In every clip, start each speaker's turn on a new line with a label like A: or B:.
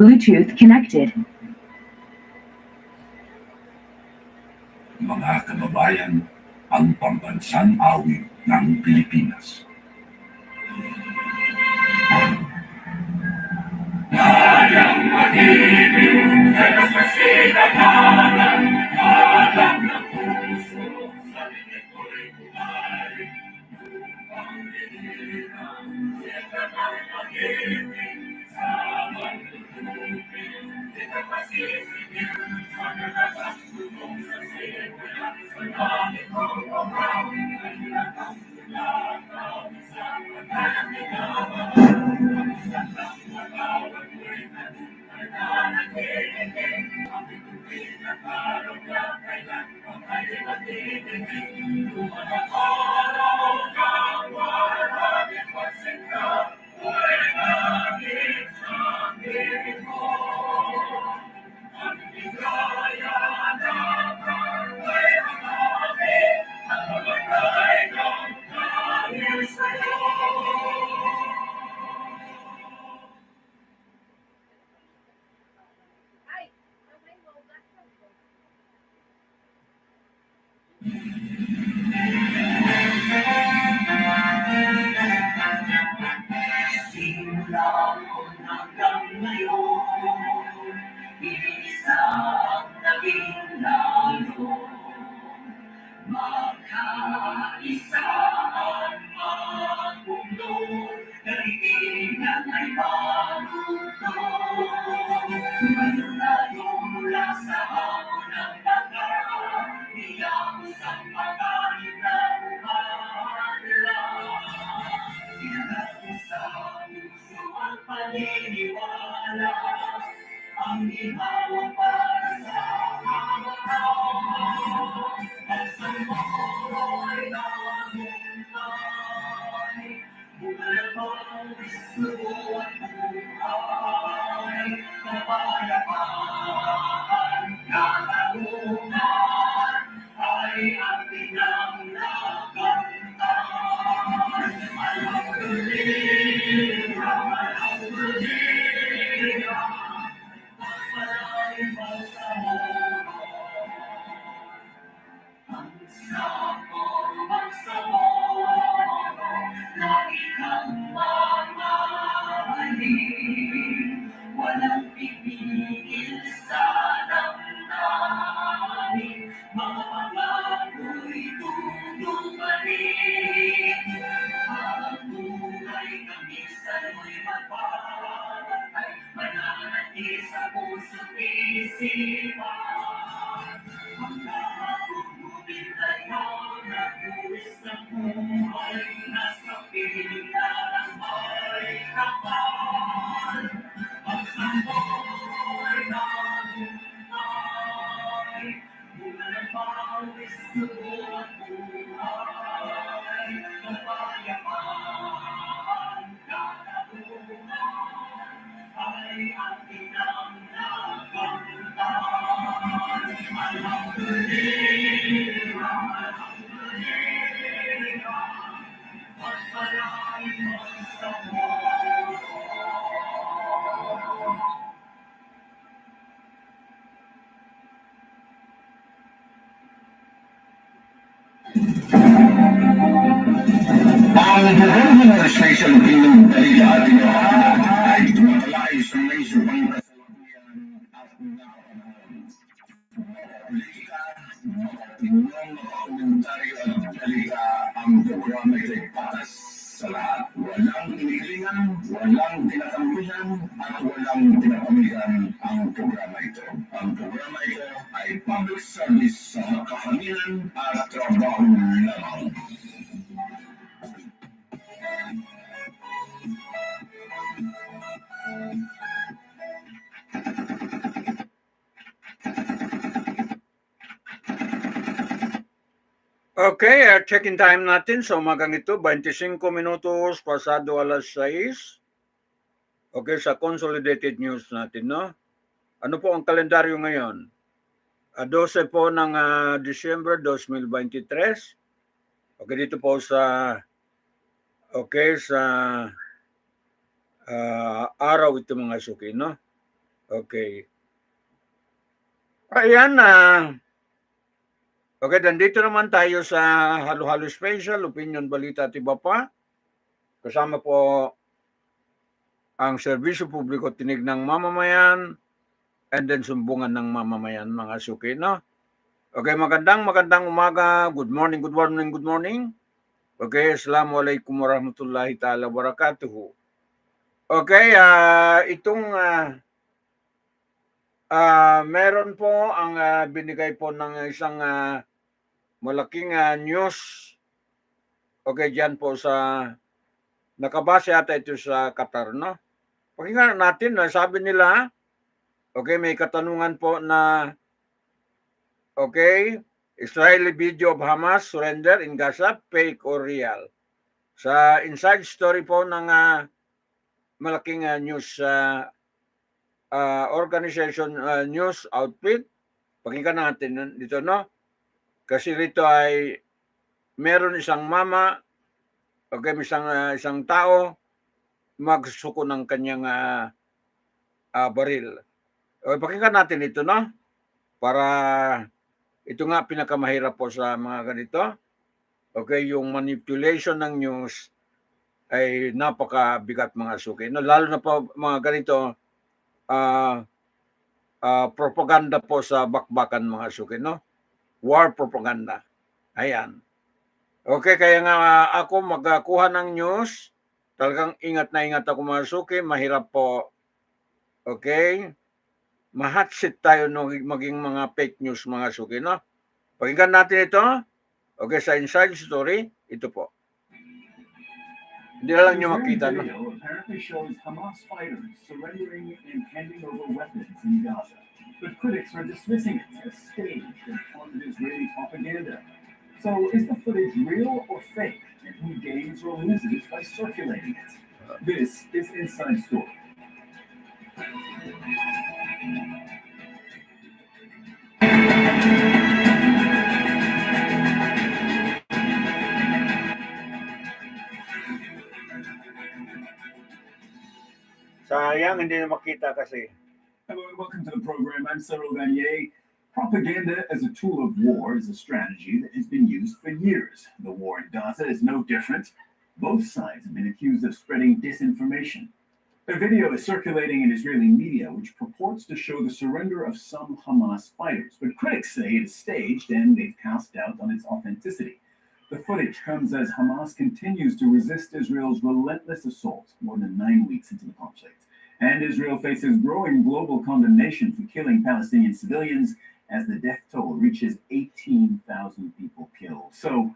A: Bluetooth connected.
B: Mga kababayan, ang pambansang awit ng Pilipinas. Kayang mag-ibig sa sinagalan, alam ng puso, sa linito'y buhay. Upang dinilang, sila ng mag-ibig, sa manlulupin, kita pasisipin, sa nalagang tulong sa simulan, sa langit kong pagkaw, ay lakang tulakaw, sa pagkalang minamahal, ang isang lang magawag mo'y ay nanatiligin, ang ituwin at araw na kailan, ang kanyang natiligin, lumanang araw ng maraming pagsinta, ay langit sa piling mo. Ang bigaya na kay hanapin, ang mamatay ng dahil sa'yo. Simula ko hanggang ngayon, isang naging lalo. Magkaisa ang mundo, kaibigan ay maluto. Malayo mula sa hamon ng dagat, iyamos ang pangalit na umahalal. Inangat mo sa puso ang paniniwala, ang ihawang para sa kamatayan. Ang sambahay namuntay, bumalabang gusto at buhay, kapayapaan, katarungan, ay ating ang nakamtan. Alam kulira, pagpalay magsamoro. Ang sabor, lagi kang mamahalin, walang pipigil sa damdamin, mga pangako'y tutuparin. Ang buhay kami sa'yo'y magpapatay, mananatili sa puso't isipan. Ang lahat tututin tayo na buwis ng buhay, nasa piling na lang may kapal. Ang samboy na buhay, mula ng bawis dugo at buhay, kapayapaan, katarungan, ay ating ang nakamtan. Alhamdulillah, pagpalay magsamoro. Ang buong administration ng Pilipinas ay tumatalay sa may subang kasalukuyan at napapanahon. Politika, opinyon, komentaryo at talika, ang programa ay patas sa lahat. Walang inihilingan, walang tinatampihan, at walang tinapamigan ang programa ito. Ang programa ito ay public service sa kakaminan at trabaho lamang.
C: Okay, check-in time natin sa umagang ito, 25 minutos pasado alas 6. Okay, sa Consolidated News natin, no? Ano po ang kalendaryo ngayon? 12 po ng December 2023. Okay, dito po sa araw ito mga suki, no? Okay. Ayan, okay, nandito naman tayo sa Halo-Halo Special, Opinion, Balita at iba pa. Kasama po ang serbisyo publiko tinig ng mamamayan and then sumbungan ng mamamayan, mga suki, no? Okay, magandang umaga. Good morning, good morning, good morning. Okay, assalamualaikum warahmatullahi ta'ala wabarakatuh. Okay, meron po ang binigay po ng isang malaking news. Okay, dyan po sa, nakabase ata ito sa Qatar, no? Pakinggan natin, sabi nila, okay, may katanungan po na, okay, Israeli video of Hamas surrender in Gaza, fake or real? Sa inside story po ng malaking news organization news outfit, pakinggan natin dito, no? Kasi rito ay meron isang mama, okay, isang tao magsuko ng kanyang baril. Okay, pakinggan natin ito, no? Para ito nga pinakamahirap po sa mga ganito. Okay, yung manipulation ng news ay napakabigat, mga suki. No, lalo na po mga ganito, propaganda po sa bakbakan, mga suki, no? War propaganda. Ayan. Okay, kaya nga ako magkuha ng news, talagang ingat na ingat ako, mga suki. Mahirap po. Okay? Mahatsit tayo no, maging mga fake news, mga suki, no? Pakinggan natin ito. Okay, sa inside story, ito po. Hindi na lang nyo makita, no?
B: Video apparently shows Hamas fighters surrendering and handing over weapons in Gaza. But critics are dismissing it as staged and funded Israeli propaganda. So is the footage real or fake? And who gains or loses by circulating it? This is Inside Story.
C: Sayang, hindi na makita kasi.
B: Hello and welcome to the program. I'm Cyril Vanier. Propaganda as a tool of war is a strategy that has been used for years. The war in Gaza is no different. Both sides have been accused of spreading disinformation. A video is circulating in Israeli media which purports to show the surrender of some Hamas fighters, but critics say it is staged and they've cast doubt on its authenticity. The footage comes as Hamas continues to resist Israel's relentless assault more than 9 weeks into the conflict. And Israel faces growing global condemnation for killing Palestinian civilians as the death toll reaches 18,000 people killed. So,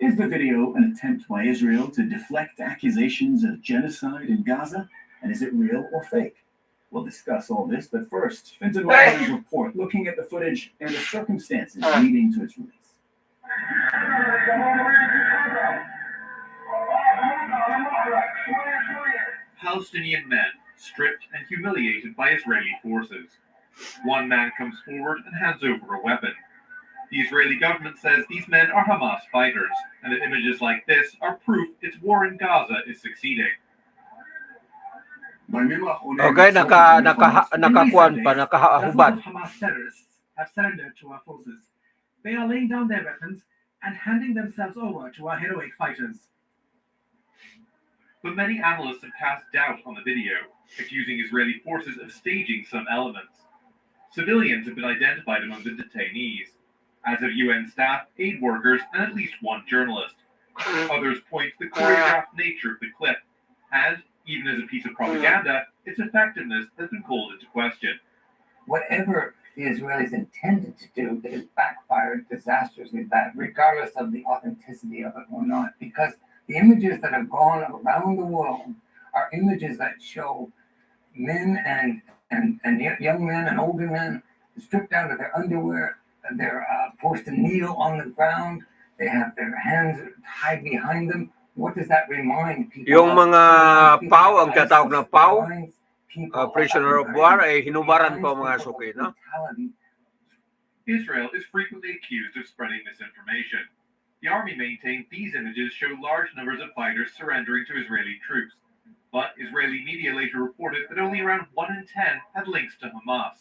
B: is the video an attempt by Israel to deflect accusations of genocide in Gaza? And is it real or fake? We'll discuss all this, but first, Fintan Wagner's report looking at the footage and the circumstances leading to its release.
A: Palestinian men stripped and humiliated by Israeli forces. One man comes forward and hands over a weapon. The Israeli government says these men are Hamas fighters, and that images like this are proof its war in Gaza is succeeding.
C: Okay, nakakuan pa, nakahubad.
D: Hamas terrorists have surrendered to our forces. They are laying down their weapons and handing themselves over to our heroic fighters.
A: But many analysts have cast doubt on the video, accusing Israeli forces of staging some elements. Civilians have been identified among the detainees, as have UN staff, aid workers, and at least one journalist. Others point to the choreographed nature of the clip, and, even as a piece of propaganda, its effectiveness has been called into question.
E: Whatever the Israelis intended to do, it has backfired disastrously bad, regardless of the authenticity of it or not, because the images that have gone around the world are images that show men and young men and older men stripped down to their underwear, and they're forced to kneel on the ground, they have their hands tied behind them. What does that remind people?
C: Yung mga PAW, ang tinatawag na PAW, prisoner of war, ay hinubaran po, mga suki, no?
A: Israel is frequently accused of spreading misinformation. The army maintained these images show large numbers of fighters surrendering to Israeli troops. But Israeli media later reported that only around 1 in 10 had links to Hamas.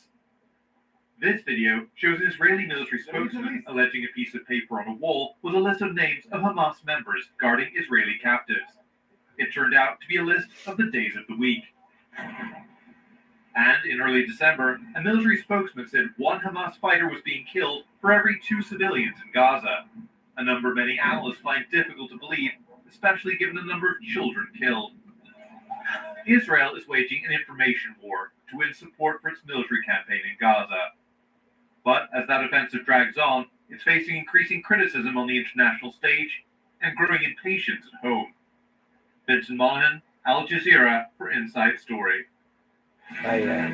A: This video shows an Israeli military spokesman alleging a piece of paper on a wall was a list of names of Hamas members guarding Israeli captives. It turned out to be a list of the days of the week. And in early December, a military spokesman said one Hamas fighter was being killed for every 2 civilians in Gaza, a number many analysts find difficult to believe, especially given the number of children killed. Israel is waging an information war to win support for its military campaign in Gaza. But as that offensive drags on, it's facing increasing criticism on the international stage and growing impatience at home. Vincent Monahan, Al Jazeera for Inside Story.
C: Ayan.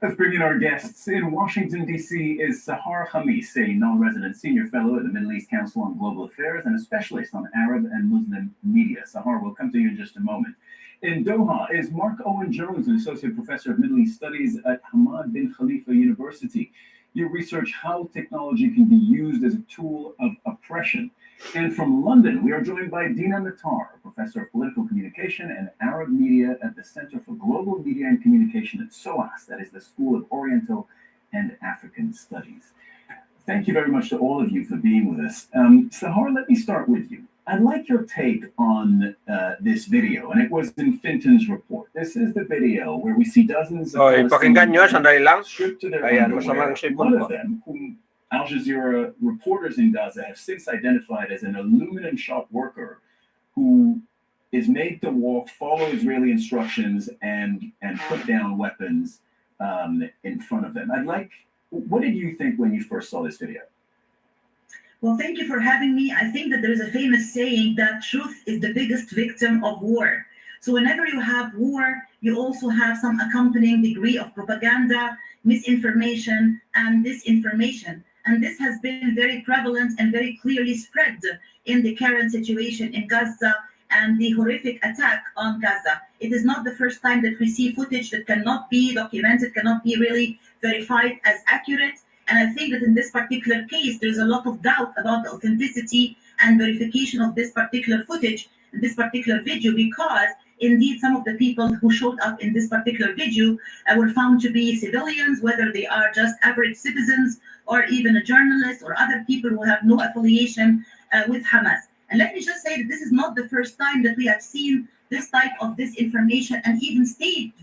F: Let's bring in our guests. In Washington, D.C. is Sahar Khamis, a non-resident senior fellow at the Middle East Council on Global Affairs and a specialist on Arab and Muslim media. Sahar, we'll come to you in just a moment. In Doha is Mark Owen Jones, an associate professor of Middle East Studies at Hamad bin Khalifa University. You research how technology can be used as a tool of oppression. And from London, we are joined by Dina Matar, a professor of political communication and Arab media at the Center for Global Media and Communication at SOAS, that is the School of Oriental and African Studies. Thank you very much to all of you for being with us. Sahar, let me start with you. I'd like your take on this video, and it was in Finton's report. This is the video where we see dozens of
C: Ipakinggan nyo, sandali lang.
F: stripped to their
C: Ayan,
F: underwear.
C: masamang sipon
F: One
C: po.
F: of them, whom Al Jazeera reporters in Gaza have since identified as an aluminum shop worker who is made to walk, follow Israeli instructions, and put down weapons in front of them. What did you think when you first saw this video?
G: Well, thank you for having me. I think that there is a famous saying that truth is the biggest victim of war. So whenever you have war, you also have some accompanying degree of propaganda, misinformation, and disinformation. And this has been very prevalent and very clearly spread in the current situation in Gaza and the horrific attack on Gaza. It is not the first time that we see footage that cannot be documented, cannot be really verified as accurate. And I think that in this particular case, there's a lot of doubt about the authenticity and verification of this particular footage, this particular video, because indeed some of the people who showed up in this particular video were found to be civilians, whether they are just average citizens or even a journalist or other people who have no affiliation with Hamas. And let me just say that this is not the first time that we have seen this type of disinformation and even staged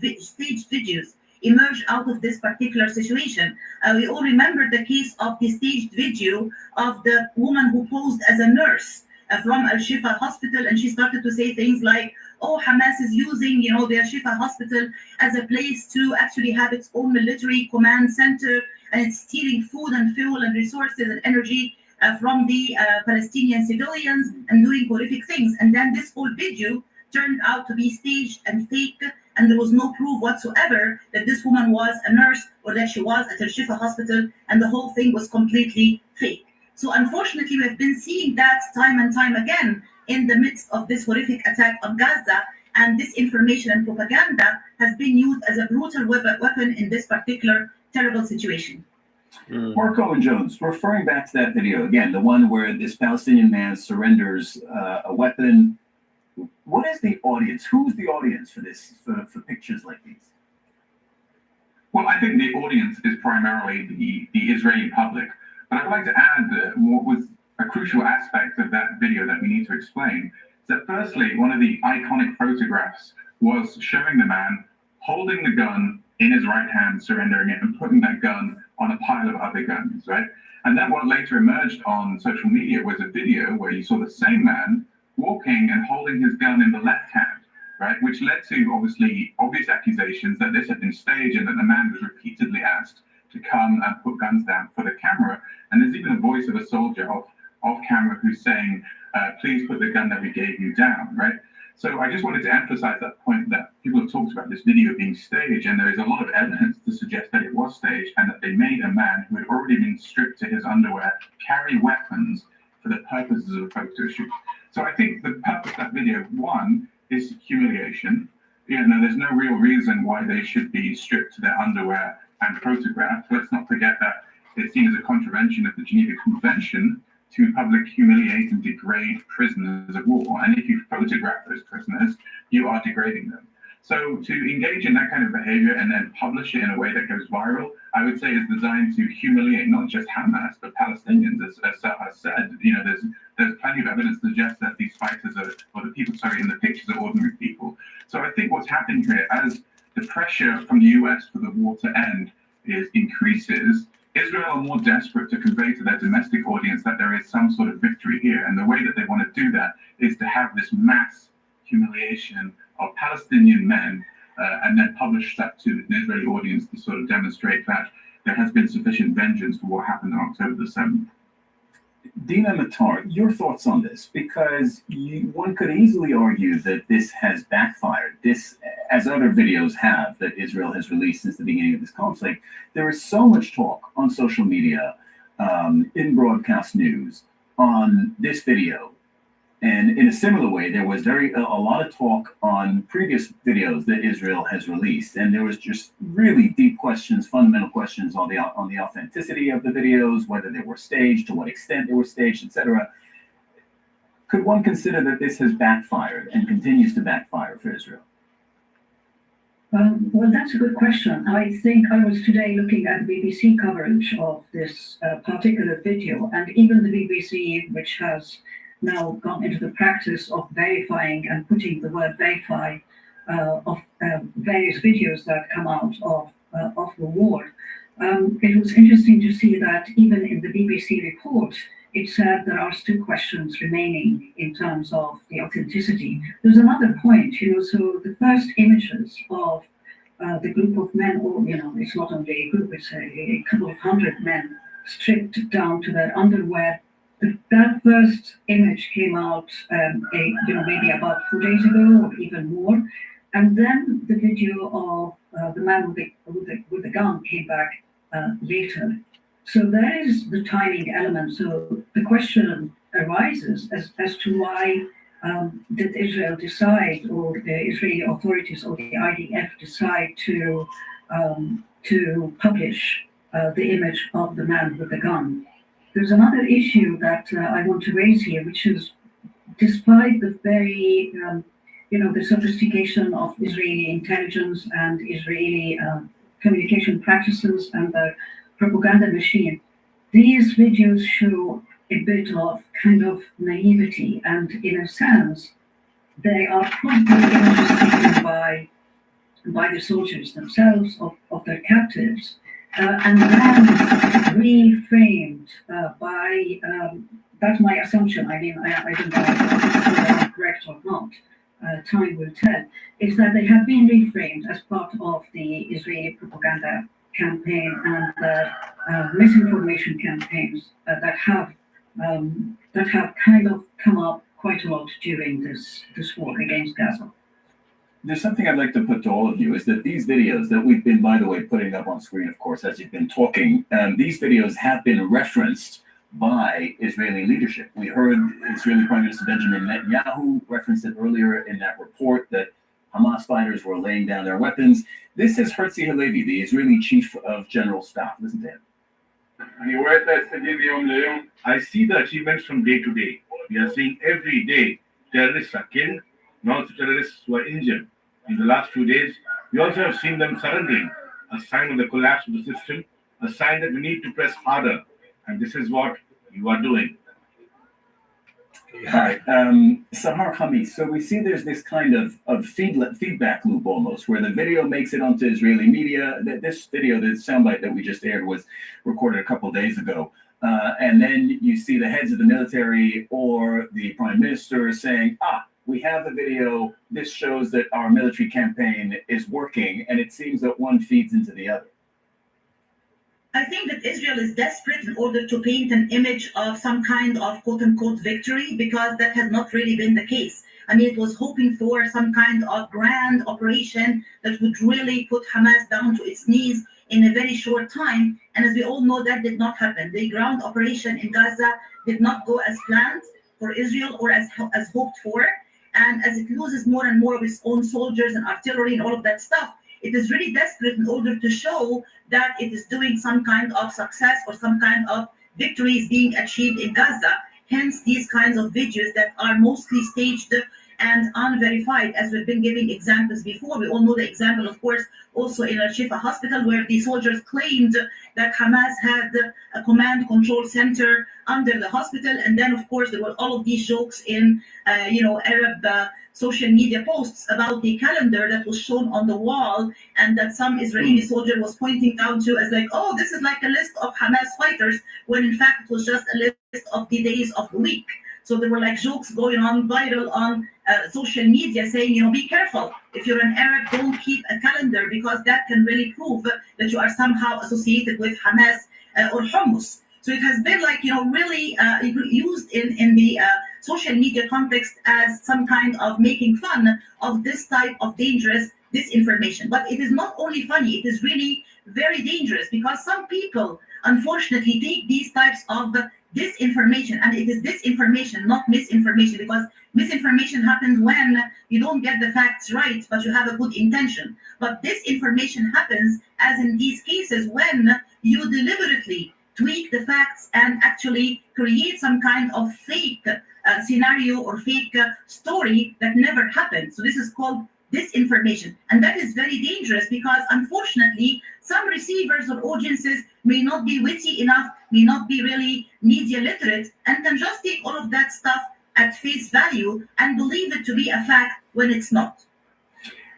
G: videos emerge out of this particular situation. We all remember the case of the staged video of the woman who posed as a nurse from Al-Shifa hospital, and she started to say things like, oh, Hamas is using, the Al-Shifa hospital as a place to actually have its own military command center, and it's stealing food and fuel and resources and energy from the Palestinian civilians and doing horrific things. And then this whole video turned out to be staged and fake, and there was no proof whatsoever that this woman was a nurse or that she was at Al-Shifa hospital, and the whole thing was completely fake. So unfortunately, we have been seeing that time and time again in the midst of this horrific attack on Gaza, and disinformation and propaganda has been used as a brutal weapon in this particular terrible situation.
F: Mark Owen Jones, referring back to that video again, the one where this Palestinian man surrenders a weapon. What is the audience? Who's the audience for this, for pictures like these?
H: Well, I think the audience is primarily the Israeli public. But I'd like to add that what was a crucial aspect of that video that we need to explain is that firstly, one of the iconic photographs was showing the man holding the gun in his right hand, surrendering it, and putting that gun on a pile of other guns, right? And then what later emerged on social media was a video where you saw the same man walking and holding his gun in the left hand, right? Which led to obvious accusations that this had been staged and that the man was repeatedly asked to come and put guns down for the camera. And there's even a voice of a soldier off camera who's saying, please put the gun that we gave you down, right? So I just wanted to emphasize that point that people have talked about this video being staged, and there is a lot of evidence to suggest that it was staged and that they made a man who had already been stripped to his underwear carry weapons for the purposes of a photo shoot. So I think the purpose of that video, one, is humiliation. There's no real reason why they should be stripped to their underwear and photographed. Let's not forget that it's seen as a contravention of the Geneva Convention to publicly humiliate and degrade prisoners of war. And if you photograph those prisoners, you are degrading them. So to engage in that kind of behavior and then publish it in a way that goes viral, I would say is designed to humiliate not just Hamas, but Palestinians. As Sahar said, there's plenty of evidence to suggest that these fighters or the people, in the pictures are ordinary people. So I think what's happening here, as the pressure from the US for the war to end increases, Israel are more desperate to convey to their domestic audience that there is some sort of victory here. And the way that they want to do that is to have this mass humiliation of Palestinian men and then publish that to an Israeli audience to sort of demonstrate that there has been sufficient vengeance for what happened on October the 7th.
F: Dina Matar, your thoughts on this? Because one could easily argue that this has backfired. This, as other videos have that Israel has released since the beginning of this conflict, there is so much talk on social media, in broadcast news, on this video. And in a similar way, there was a lot of talk on previous videos that Israel has released, and there was just really deep questions, fundamental questions on the authenticity of the videos, whether they were staged, to what extent they were staged, etc. Could one consider that this has backfired and continues to backfire for Israel?
I: Well, that's a good question. I think I was today looking at BBC coverage of this particular video, and even the BBC, which has now gone into the practice of verifying and putting the word verify of various videos that come out of the war. It was interesting to see that even in the BBC report, it said there are still questions remaining in terms of the authenticity. There's another point, so the first images of the group of men, or, it's not only a group, it's a couple of hundred men stripped down to their underwear. That first image came out, maybe about 4 days ago or even more, and then the video of the man with the gun came back later. So there is the timing element. So the question arises as to why did Israel decide, or the Israeli authorities or the IDF decide to publish the image of the man with the gun. There's another issue that I want to raise here, which is, despite the very, the sophistication of Israeli intelligence and Israeli communication practices and the propaganda machine, these videos show a bit of kind of naivety, and in a sense, they are probably images taken by the soldiers themselves, of their captives, and then reframed by, that's my assumption, I don't know whether I'm correct or not, time will tell, is that they have been reframed as part of the Israeli propaganda campaign and the misinformation campaigns that have kind of come up quite a lot during this war against Gaza.
F: There's something I'd like to put to all of you, is that these videos that we've been, by the way, putting up on screen, of course, as you've been talking, these videos have been referenced by Israeli leadership. We heard Israeli Prime Minister Benjamin Netanyahu referenced it earlier in that report that Hamas fighters were laying down their weapons. This is Herzi Halevi, the Israeli Chief of General Staff. Listen to him.
J: I see the achievements from day to day. We are seeing every day terrorists are killed, and also terrorists who are injured. In the last few days, we also have seen them surrendering, a sign of the collapse of the system, a sign that we need to press harder. And this is what you are doing.
F: All right, Sahar Hamis. So we see there's this kind of feedback loop almost, where the video makes it onto Israeli media. This video, the soundbite that we just aired, was recorded a couple of days ago. And then you see the heads of the military or the prime minister saying, we have the video. This shows that our military campaign is working. And it seems that one feeds into the other.
G: I think that Israel is desperate in order to paint an image of some kind of quote-unquote victory, because that has not really been the case. I mean, it was hoping for some kind of grand operation that would really put Hamas down to its knees in a very short time. And as we all know, that did not happen. The ground operation in Gaza did not go as planned for Israel or as hoped for. And as it loses more and more of its own soldiers and artillery and all of that stuff, it is really desperate in order to show that it is doing some kind of success or some kind of victory is being achieved in Gaza. Hence, these kinds of videos that are mostly staged and unverified, as we've been giving examples before. We all know the example, of course, also in Al-Shifa hospital, where the soldiers claimed that Hamas had a command control center under the hospital. And then, of course, there were all of these jokes in, Arab social media posts about the calendar that was shown on the wall, and that some Israeli soldier was pointing down to as like, oh, this is like a list of Hamas fighters, when in fact it was just a list of the days of the week. So there were like jokes going on viral on social media saying, be careful. If you're an Arab, don't keep a calendar, because that can really prove that you are somehow associated with Hamas or hummus. So it has been like, really used in the social media context as some kind of making fun of this type of dangerous disinformation. But it is not only funny, it is really very dangerous, because some people, unfortunately, take these types of disinformation, and it is disinformation, not misinformation, because misinformation happens when you don't get the facts right, but you have a good intention. But disinformation happens, as in these cases, when you deliberately tweak the facts and actually create some kind of fake scenario or fake story that never happened. So this is called disinformation. And that is very dangerous, because unfortunately, some receivers or audiences may not be witty enough, may not be really media literate, and can just take all of that stuff at face value and believe it to be a fact when it's not.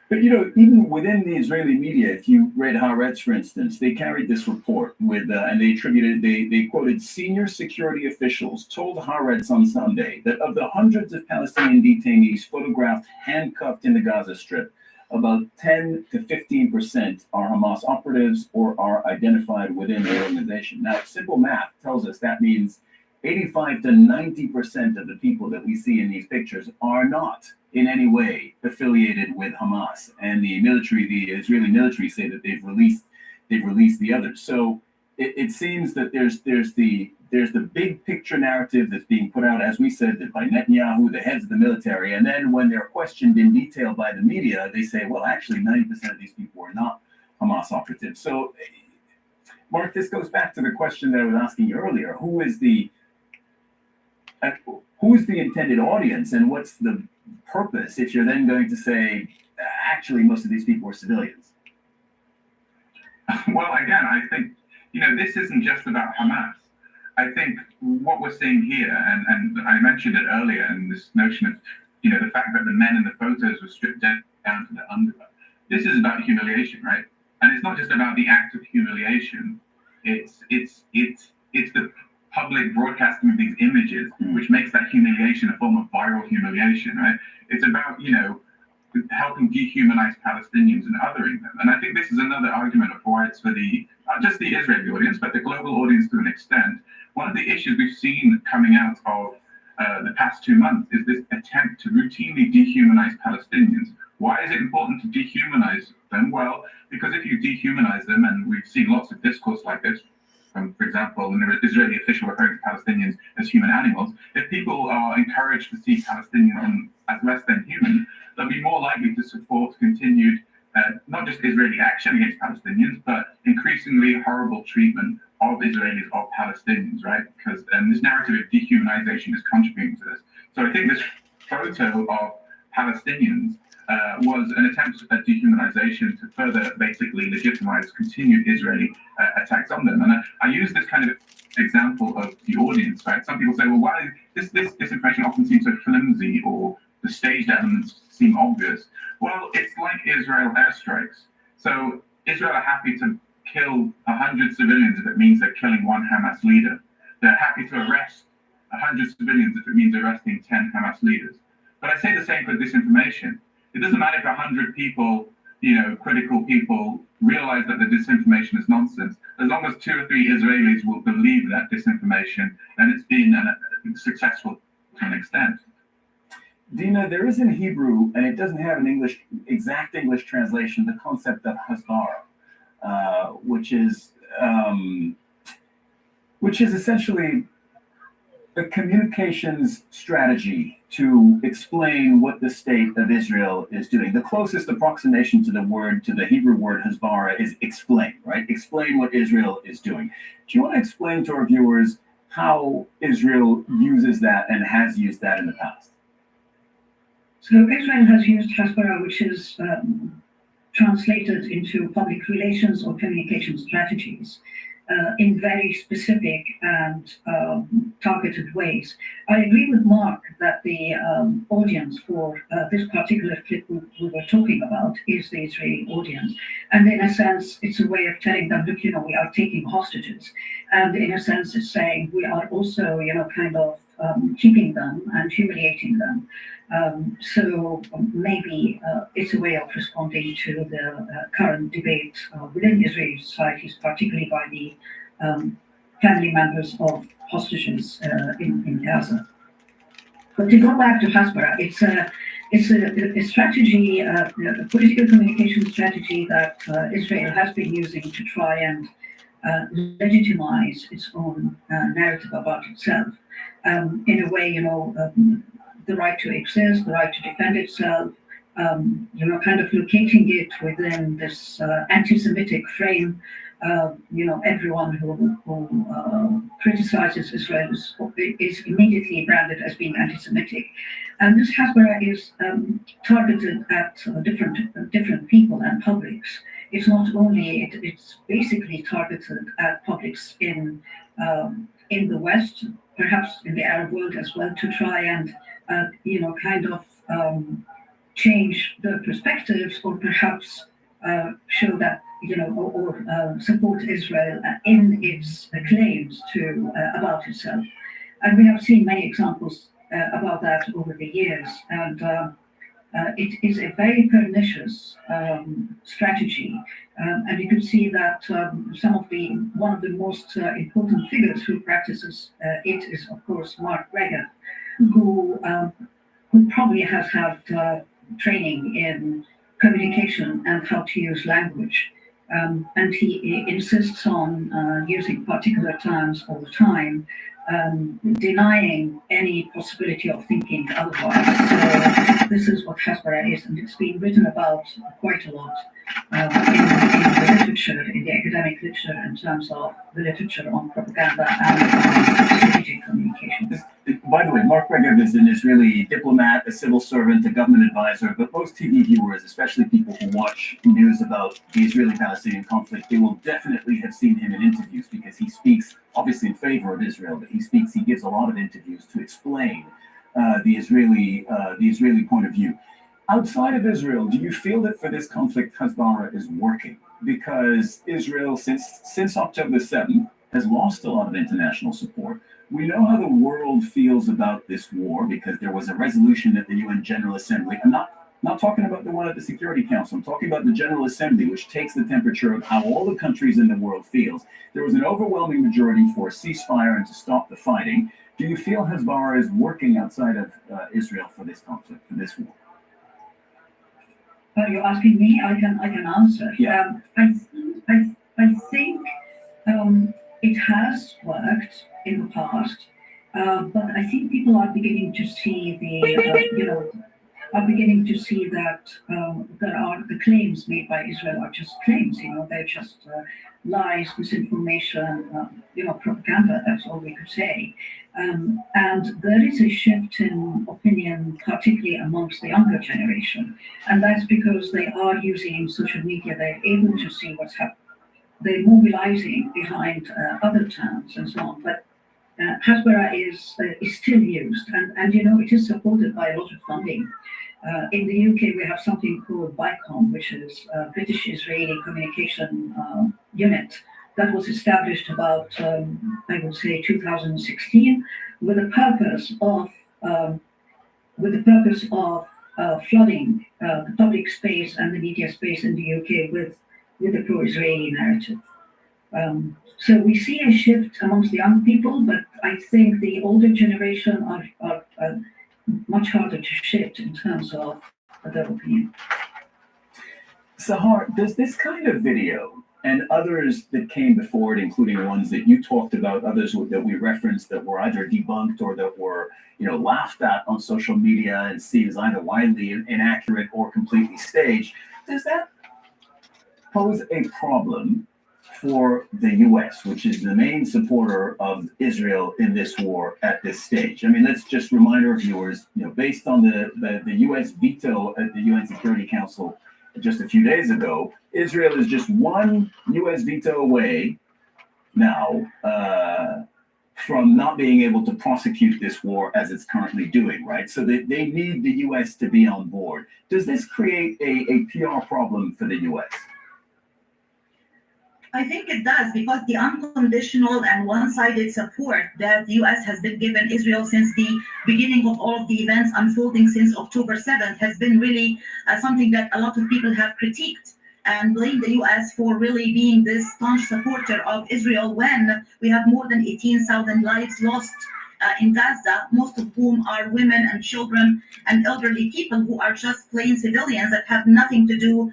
F: But even within the Israeli media, if you read Haaretz, for instance, they carried this report with, and they attributed, they quoted senior security officials told Haaretz on Sunday that of the hundreds of Palestinian detainees photographed handcuffed in the Gaza Strip, about 10 to 15% are Hamas operatives or are identified within the organization. Now, simple math tells us that means 85 to 90% of the people that we see in these pictures are not in any way affiliated with Hamas. And the Israeli military say that they've released the others. So it seems that there's the big picture narrative that's being put out, as we said, that by Netanyahu, the heads of the military, and then when they're questioned in detail by the media, they say, well, actually 90% of these people are not Hamas operatives. So, Mark, this goes back to the question that I was asking you earlier. Who is the intended audience, and what's the purpose if you're then going to say, actually, most of these people are civilians?
H: Well, again, I think, this isn't just about Hamas. I think what we're seeing here, and I mentioned it earlier, in this notion of, the fact that the men in the photos were stripped down to the underwear. This is about humiliation, right? And it's not just about the act of humiliation. It's the public broadcasting of these images, which makes that humiliation a form of viral humiliation, right? It's about, helping dehumanize Palestinians and othering them. And I think this is another argument of why it's for not just the Israeli audience, but the global audience to an extent. One of the issues we've seen coming out of the past 2 months is this attempt to routinely dehumanize Palestinians. Why is it important to dehumanize them? Well, because if you dehumanize them, and we've seen lots of discourse like this, for example, an Israeli official referring to Palestinians as human animals, if people are encouraged to see Palestinians as less than human, they'll be more likely to support continued, not just Israeli action against Palestinians, but increasingly horrible treatment of Israelis, of Palestinians, right? Because this narrative of dehumanization is contributing to this. So I think this photo of Palestinians was an attempt at dehumanization to further basically legitimize continued Israeli attacks on them. And I use this kind of example of the audience, right? Some people say, well, why this information often seems so flimsy, or the staged elements seem obvious. Well, it's like Israel airstrikes. So Israel are happy to kill 100 civilians if it means they're killing one Hamas leader. They're happy to arrest 100 civilians if it means arresting 10 Hamas leaders. But I say the same for disinformation. It doesn't matter if 100 people, critical people, realize that the disinformation is nonsense. As long as 2 or 3 Israelis will believe that disinformation, then it's been successful to an extent.
F: Dina, there is in Hebrew, and it doesn't have an exact English translation, the concept of hasbara, which is essentially a communications strategy to explain what the state of Israel is doing. The closest approximation to the Hebrew word hasbara is explain, right? Explain what Israel is doing. Do you want to explain to our viewers how Israel uses that and has used that in the past?
I: So Israel has used Hasbara, which is translated into public relations or communication strategies in very specific and targeted ways. I agree with Mark that the audience for this particular clip we were talking about is the Israeli audience. And in a sense, it's a way of telling them, look, we are taking hostages. And in a sense, it's saying we are also, kind of keeping them and humiliating them. So maybe it's a way of responding to the current debate within Israeli societies, particularly by the family members of hostages in Gaza. But to go back to Hasbara, it's a strategy, a political communication strategy that Israel has been using to try and legitimize its own narrative about itself. In a way, the right to exist, the right to defend itself, kind of locating it within this anti-Semitic frame. Everyone who criticizes Israel is immediately branded as being anti-Semitic. And this Hasbara is targeted at different people and publics. It's not only, it's basically targeted at publics in the West, perhaps in the Arab world as well, to try and, kind of change the perspectives, or perhaps show that, or support Israel in its claims about itself. And we have seen many examples about that over the years. And it is a very pernicious strategy. And you can see that one of the most important figures who practices it is, of course, Mark Greger, who probably has had training in communication and how to use language. And he insists on using particular terms all the time, denying any possibility of thinking otherwise. So this is what Hasbara is, and it's been written about quite a lot in the literature, in the academic literature, in terms of the literature on propaganda and strategic communication.
F: By the way, Mark Greger is an Israeli diplomat, a civil servant, a government advisor, but most TV viewers, especially people who watch news about the Israeli-Palestinian conflict, they will definitely have seen him in interviews, because he speaks obviously in favor of Israel, but he gives a lot of interviews to explain the Israeli point of view. Outside of Israel, do you feel that for this conflict, Hasbara is working? Because Israel, since October 7th, has lost a lot of international support. We know how the world feels about this war, because there was a resolution at the UN General Assembly. I'm not talking about the one at the Security Council. I'm talking about the General Assembly, which takes the temperature of how all the countries in the world feels. There was an overwhelming majority for a ceasefire and to stop the fighting. Do you feel Hasbara is working outside of Israel for this conflict, for this war?
I: You're asking me, I can answer.
F: Yeah.
I: I think it has worked in the past, but I think people are beginning to see that the claims made by Israel are just claims. They're just lies, misinformation, propaganda. That's all we could say. And there is a shift in opinion, particularly amongst the younger generation, and that's because they are using social media. They're able to see what's happening. They're mobilizing behind other terms and so on. But Hasbara is still used, and it is supported by a lot of funding. In the UK, we have something called BICOM, which is a British-Israeli communication unit that was established about, I would say, 2016, with the purpose of flooding the public space and the media space in the UK with the pro-Israeli narrative. So we see a shift amongst the young people, but I think the older generation are much harder to shift in terms of their opinion.
F: Sahar, does this kind of video and others that came before it, including ones that you talked about, others that we referenced that were either debunked or that were laughed at on social media and seen as either widely inaccurate or completely staged, does that pose a problem for the U.S., which is the main supporter of Israel in this war at this stage? I mean, let's just remind our viewers, based on the U.S. veto at the UN Security Council just a few days ago, Israel is just one U.S. veto away now from not being able to prosecute this war as it's currently doing, right? So they need the U.S. to be on board. Does this create a PR problem for the U.S.?
G: I think it does, because the unconditional and one-sided support that the U.S. has been given Israel since the beginning of all of the events unfolding since October 7th has been really something that a lot of people have critiqued and blamed the U.S. for really being this staunch supporter of Israel when we have more than 18,000 lives lost in Gaza, most of whom are women and children and elderly people who are just plain civilians that have nothing to do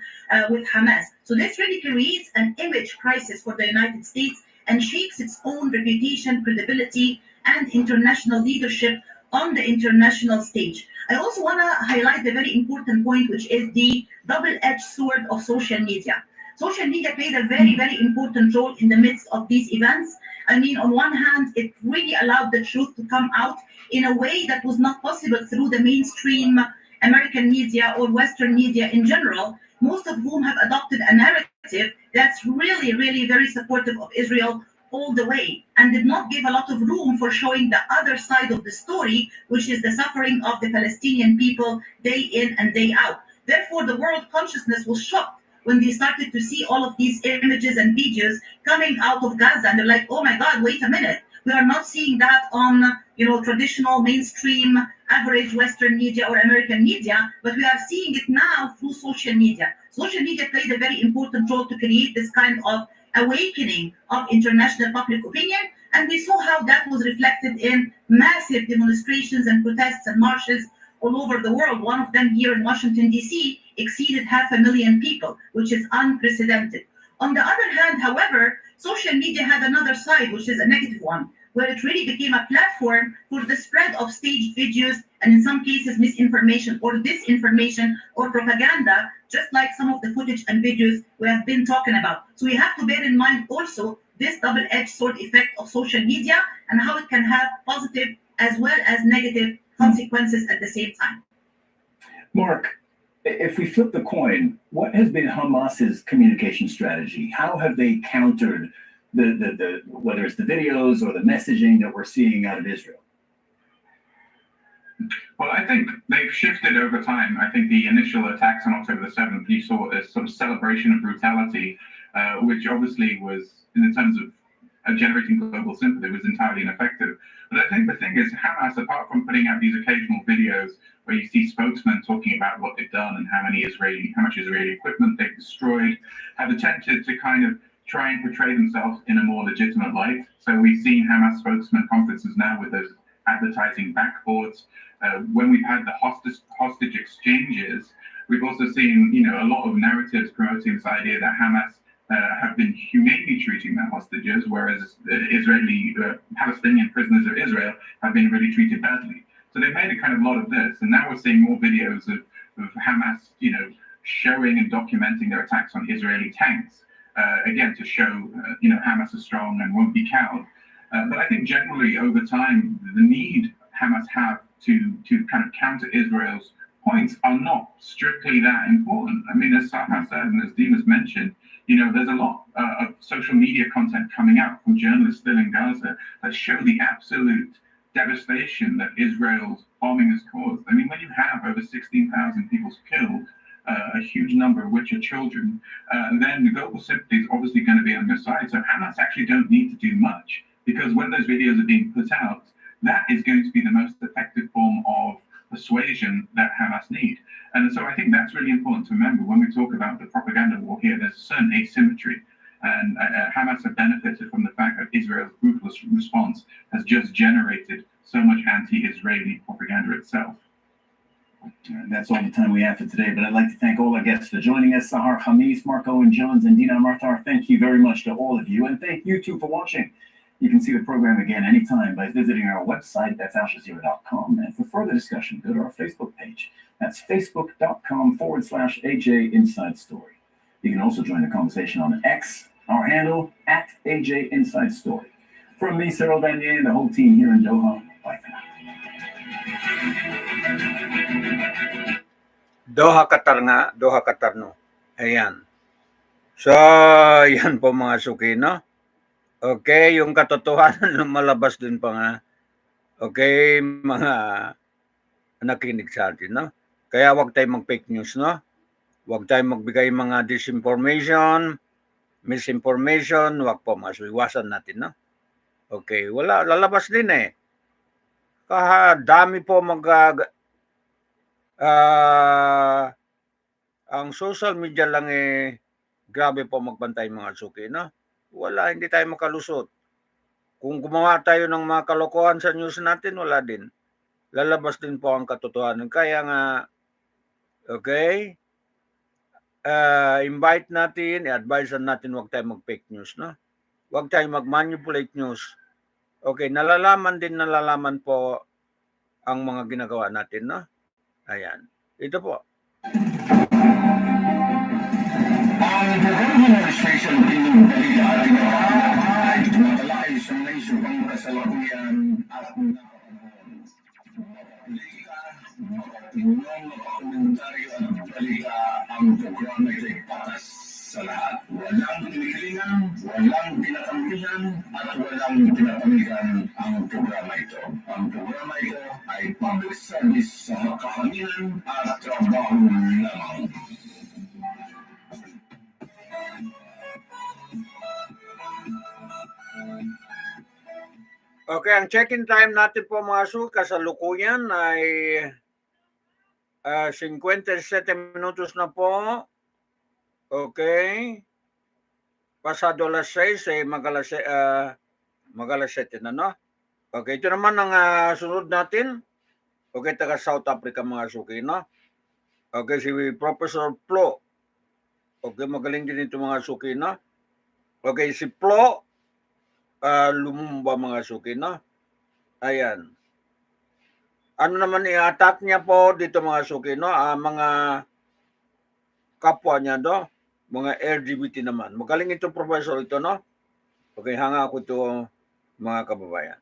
G: with Hamas. So this really creates an image crisis for the United States and shakes its own reputation, credibility, and international leadership on the international stage. I also want to highlight the very important point, which is the double-edged sword of social media. Social media played a very, very important role in the midst of these events. I mean, on one hand, it really allowed the truth to come out in a way that was not possible through the mainstream American media or Western media in general, most of whom have adopted a narrative that's really, really very supportive of Israel all the way, and did not give a lot of room for showing the other side of the story, which is the suffering of the Palestinian people day in and day out. Therefore, the world consciousness was shocked when they started to see all of these images and videos coming out of Gaza, and they're like, oh my God, wait a minute. We are not seeing that on, traditional mainstream average Western media or American media, but we are seeing it now through social media. Social media played a very important role to create this kind of awakening of international public opinion, and we saw how that was reflected in massive demonstrations and protests and marches all over the world. One of them here in Washington, D.C. exceeded 500,000 people, which is unprecedented. On the other hand, however, social media had another side, which is a negative one, where it really became a platform for the spread of staged videos and in some cases misinformation or disinformation or propaganda, just like some of the footage and videos we have been talking about. So we have to bear in mind also this double-edged sword effect of social media and how it can have positive as well as negative consequences at the same time.
F: Mark, if we flip the coin, what has been Hamas's communication strategy? How have they countered the whether it's the videos or the messaging that we're seeing out of Israel?
H: Well, I think they've shifted over time. I think the initial attacks on October the 7th, you saw a sort of celebration of brutality, which obviously was, in terms of generating global sympathy, was entirely ineffective. But I think the thing is, Hamas, apart from putting out these occasional videos where you see spokesmen talking about what they've done and how much Israeli equipment they've destroyed, have attempted to kind of try and portray themselves in a more legitimate light. So we've seen Hamas spokesman conferences now with those advertising backboards. When we've had the hostage exchanges, we've also seen, a lot of narratives promoting this idea that Hamas have been humanely treating their hostages, whereas Palestinian prisoners of Israel have been really treated badly. So they've made a kind of lot of this, and now we're seeing more videos of Hamas, showing and documenting their attacks on Israeli tanks, again to show, Hamas is strong and won't be cowed. But I think generally over time, the need Hamas have to kind of counter Israel's points are not strictly that important. I mean, as Saha said, and as Dimas mentioned, there's a lot of social media content coming out from journalists still in Gaza that show the absolute devastation that Israel's bombing has caused. I mean, when you have over 16,000 people killed, a huge number of which are children, then the global sympathy is obviously going to be on your side. So Hamas actually don't need to do much, because when those videos are being put out, that is going to be the most effective form of persuasion that Hamas need. And so I think that's really important to remember when we talk about the propaganda war here. There's a certain asymmetry, and Hamas have benefited from the fact that Israel's brutal response has just generated so much anti-Israeli propaganda itself.
F: And that's all the time we have for today, but I'd like to thank all our guests for joining us. Sahar Khamis, Mark Owen Jones, and Dina Martar. Thank you very much to all of you, and thank you too for watching. You can see the program again anytime by visiting our website, that's aljazeera.com. And for further discussion, go to our Facebook page. That's facebook.com/AJ Inside Story. You can also join the conversation on X, Our handle at AJ Inside Story. From me, Cyril Vanier, and the whole team here in Doha, bye for now.
C: Doha Qatar nga, Doha Qatar no. Ayan. So, yan po mga suki, no? Okay, yung katotohanan lumalabas din pa nga. Okay, mga nakinig sa atin, no? Kaya wag tayong mag-fake news, no? Wag tayong magbigay mga disinformation, misinformation, wag po, mas iwasan natin, no? Okay, wala, lalabas din eh. Dami po ang social media lang eh, grabe po magbantay mga suki, no? Wala, hindi tayo makalusot. Kung gumawa tayo ng mga kalokohan sa news natin, wala din. Lalabas din po ang katotohanan. Kaya nga, okay, invite natin, i-advise natin huwag tayo mag-fake news, no? Huwag tayo mag-manipulate news. Okay, nalalaman po ang mga ginagawa natin, no? Ayan. Ito po.
B: Ang gobyerno ng Station Bilang Balita ay tumatalakay sa may subang kasalukuyan at napapanahon. Politika, mapapinong, mapakomentaryo at balita ang programa ito'y patas sa lahat. Walang pinigilingan, walang pinatanggihan, at walang pinatanggihan ang programa ito. Ang programa ito ay public service sa makahaminan at trabaho lamang.
C: Okay, ang check-in time natin po mga su, kasalukuyan ay 57 minutos na po. Okay. Pasado alas 6, magalas 7 na, no? Okay, ito naman ang sunod natin. Okay, taga South Africa mga suki, no? Okay, si Professor Flo. Okay, magaling din ito mga suki, no? Okay, si Flo, Lumumba mga suki, no? Ayan. Ano naman i-attack niya po dito mga suki, no? Mga kapwa niya, no? Mga LGBT naman. Magaling ito professor ito, no? Okay, hanga ako ito mga kababayan.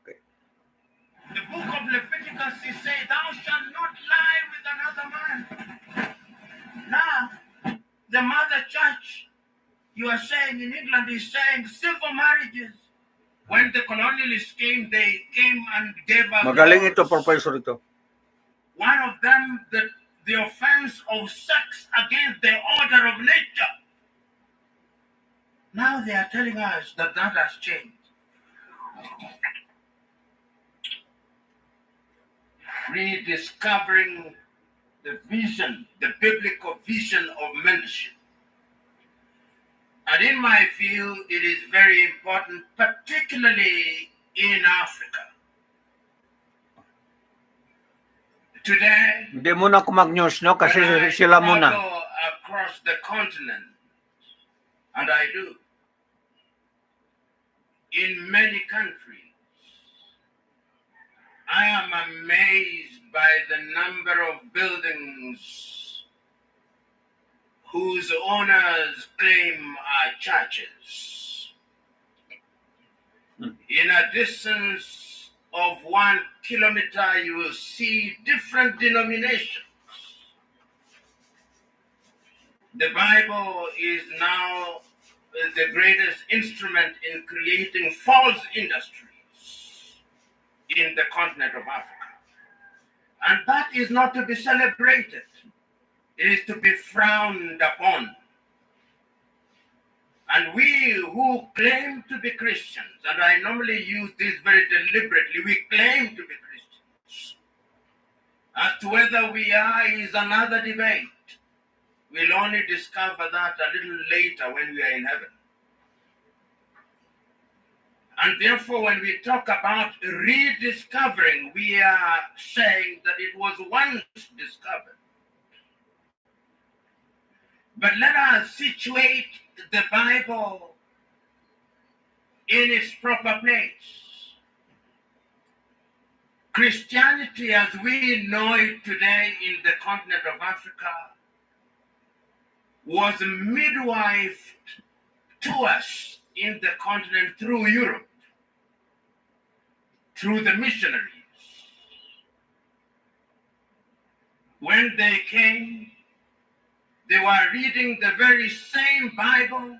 C: Okay.
K: The book of Leviticus is saying, thou shalt not lie with another man. Now, the mother church, you are saying in England, is saying civil marriages. When the colonialists came, they came and gave us
C: Magaling
K: laws.
C: ito, professor ito.
K: One of them, the offense of sex against the order of nature. Now they are telling us that that has changed. Rediscovering the vision, the biblical vision of membership. And in my view, it is very important, particularly in Africa. Today,
C: Hindi muna ako mag-news, no? Kasi
K: when I
C: sila muna.
K: travel across the continent, and I do, in many countries, I am amazed by the number of buildings whose owners claim are churches. In a distance of 1 kilometer, you will see different denominations. The Bible is now the greatest instrument in creating false industries in the continent of Africa. And that is not to be celebrated. It is to be frowned upon. And we who claim to be Christians, and I normally use this very deliberately, we claim to be Christians. As to whether we are is another debate. We'll only discover that a little later when we are in heaven. And therefore, when we talk about rediscovering, we are saying that it was once discovered. But let us situate the Bible in its proper place. Christianity as we know it today in the continent of Africa was midwifed tours in the continent through Europe, through the missionaries. When they came, they were reading the very same Bible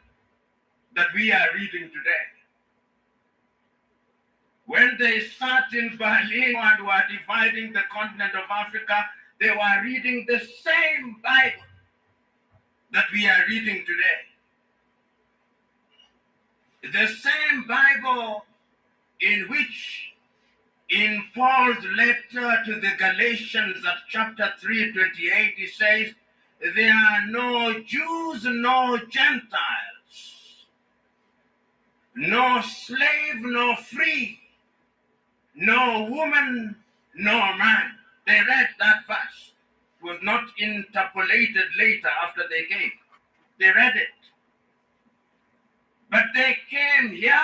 K: that we are reading today. When they sat in Berlin and were dividing the continent of Africa, they were reading the same Bible that we are reading today. The same Bible in which, in Paul's letter to the Galatians at chapter 3:28, he says, there are no Jews, no Gentiles, no slave, no free, no woman, no man. They read that verse. It was not interpolated later after they came. They read it. But they came here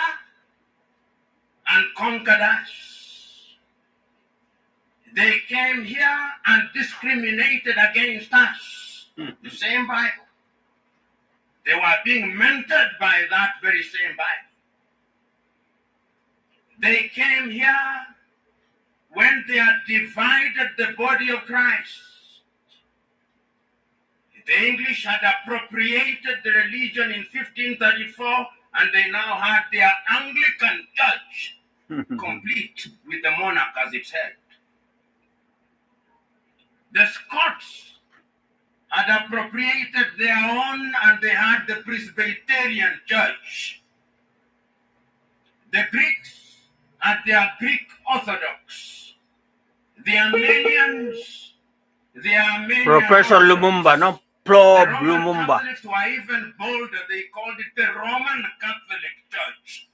K: and conquered us. They came here and discriminated against us. The same Bible. They were being mentored by that very same Bible. They came here when they had divided the body of Christ. The English had appropriated the religion in 1534, and they now had their Anglican church complete with the monarch as its head. The Scots had appropriated their own, and they had the Presbyterian church. The Greeks had their Greek Orthodox. The Armenians,
C: Professor Lumumba, no?
K: The
C: Prof.
K: Roman
C: Lumumba.
K: Catholics were even bolder. They called it the Roman Catholic Church.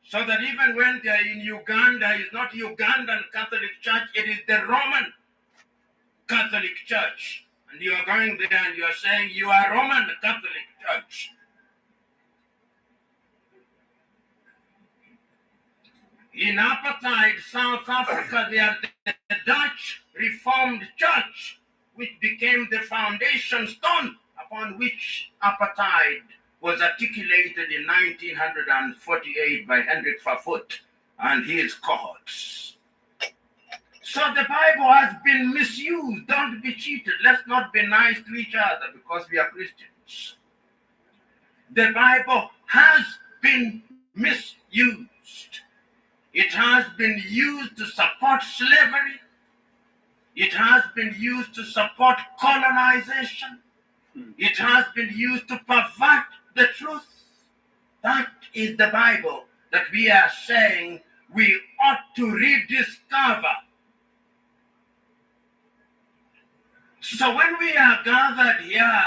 K: So that even when they are in Uganda, it's not Ugandan Catholic Church, it is the Roman Catholic Church. And you are going there and you are saying you are Roman Catholic Church. In apartheid South Africa, they are the Dutch Reformed Church, which became the foundation stone upon which apartheid was articulated in 1948 by Hendrik Verwoerd and his cohorts. So the Bible has been misused. Don't be cheated. Let's not be nice to each other because we are Christians. The Bible has been misused. It has been used to support slavery. It has been used to support colonization. It has been used to pervert the truth. That is the Bible that we are saying we ought to rediscover. So when we are gathered here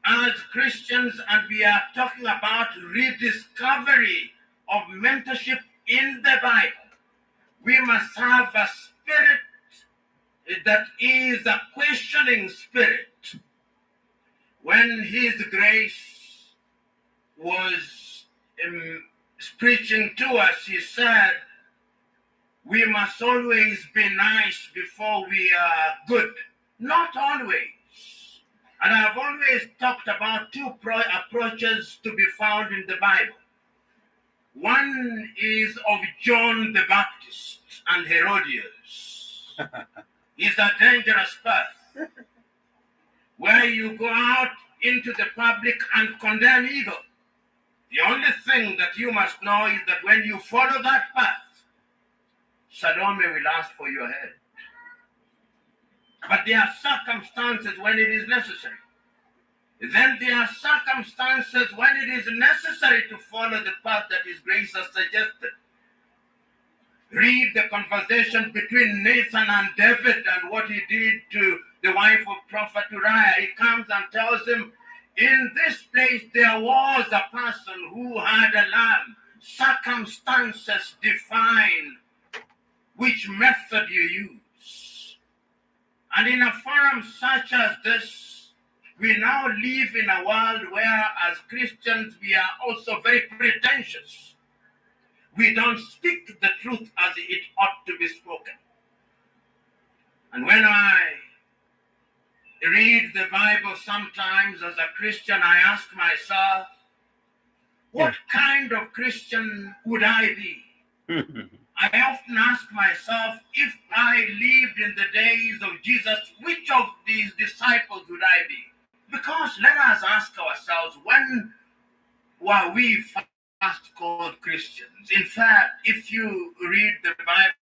K: as Christians and we are talking about rediscovery of mentorship in the Bible, we must have a spirit that is a questioning spirit. When His grace was preaching to us, He said, we must always be nice before we are good. Not always. And I've always talked about two approaches to be found in the Bible. One is of John the Baptist and Herodias. It's a dangerous path where you go out into the public and condemn evil. The only thing that you must know is that when you follow that path, Salome will ask for your head. But there are circumstances when it is necessary. Then there are circumstances when it is necessary to follow the path that His grace has suggested. Read the conversation between Nathan and David and what he did to the wife of Prophet Uriah. He comes and tells him, in this place there was a person who had a lamb. Circumstances define which method you use. And in a forum such as this, we now live in a world where, as Christians, we are also very pretentious. We don't speak the truth as it ought to be spoken. And when I read the Bible, sometimes as a Christian, I ask myself, what kind of Christian would I be? I often ask myself, if I lived in the days of Jesus, which of these disciples would I be? Because let us ask ourselves, when were we first called Christians? In fact, if you read the Bible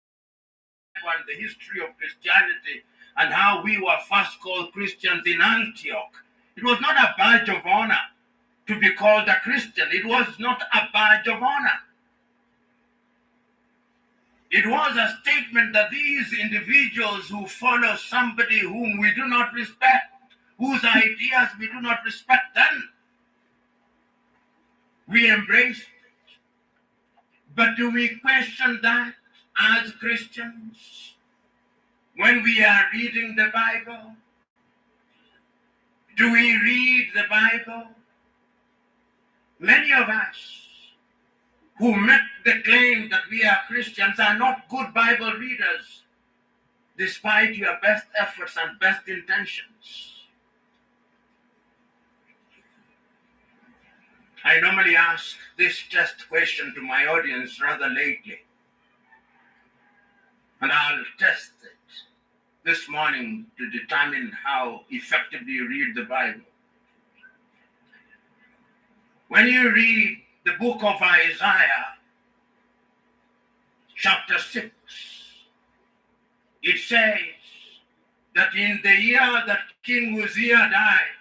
K: and the history of Christianity and how we were first called Christians in Antioch, it was not a badge of honor to be called a Christian. It was not a badge of honor. It was a statement that these individuals who follow somebody whom we do not respect, whose ideas we do not respect, then we embrace it. But do we question that as Christians when we are reading the Bible? Do we read the Bible? Many of us who make the claim that we are Christians are not good Bible readers, despite your best efforts and best intentions. I normally ask this test question to my audience rather lately, and I'll test it this morning to determine how effectively you read the Bible. When you read the book of Isaiah, chapter 6, it says that in the year that King Uzziah died,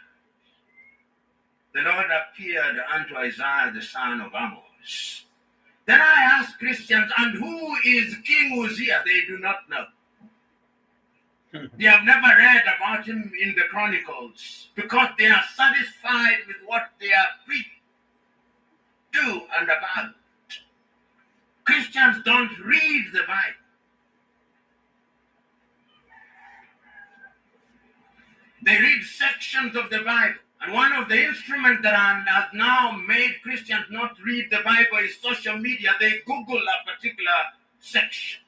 K: the Lord appeared unto Isaiah the son of Amos. Then I ask Christians, and who is King Uzziah? They do not know. They have never read about him in the Chronicles because they are satisfied with what they are preached to and about. Christians don't read the Bible. They read sections of the Bible. And one of the instruments that has now made Christians not read the Bible is social media. They Google a particular section.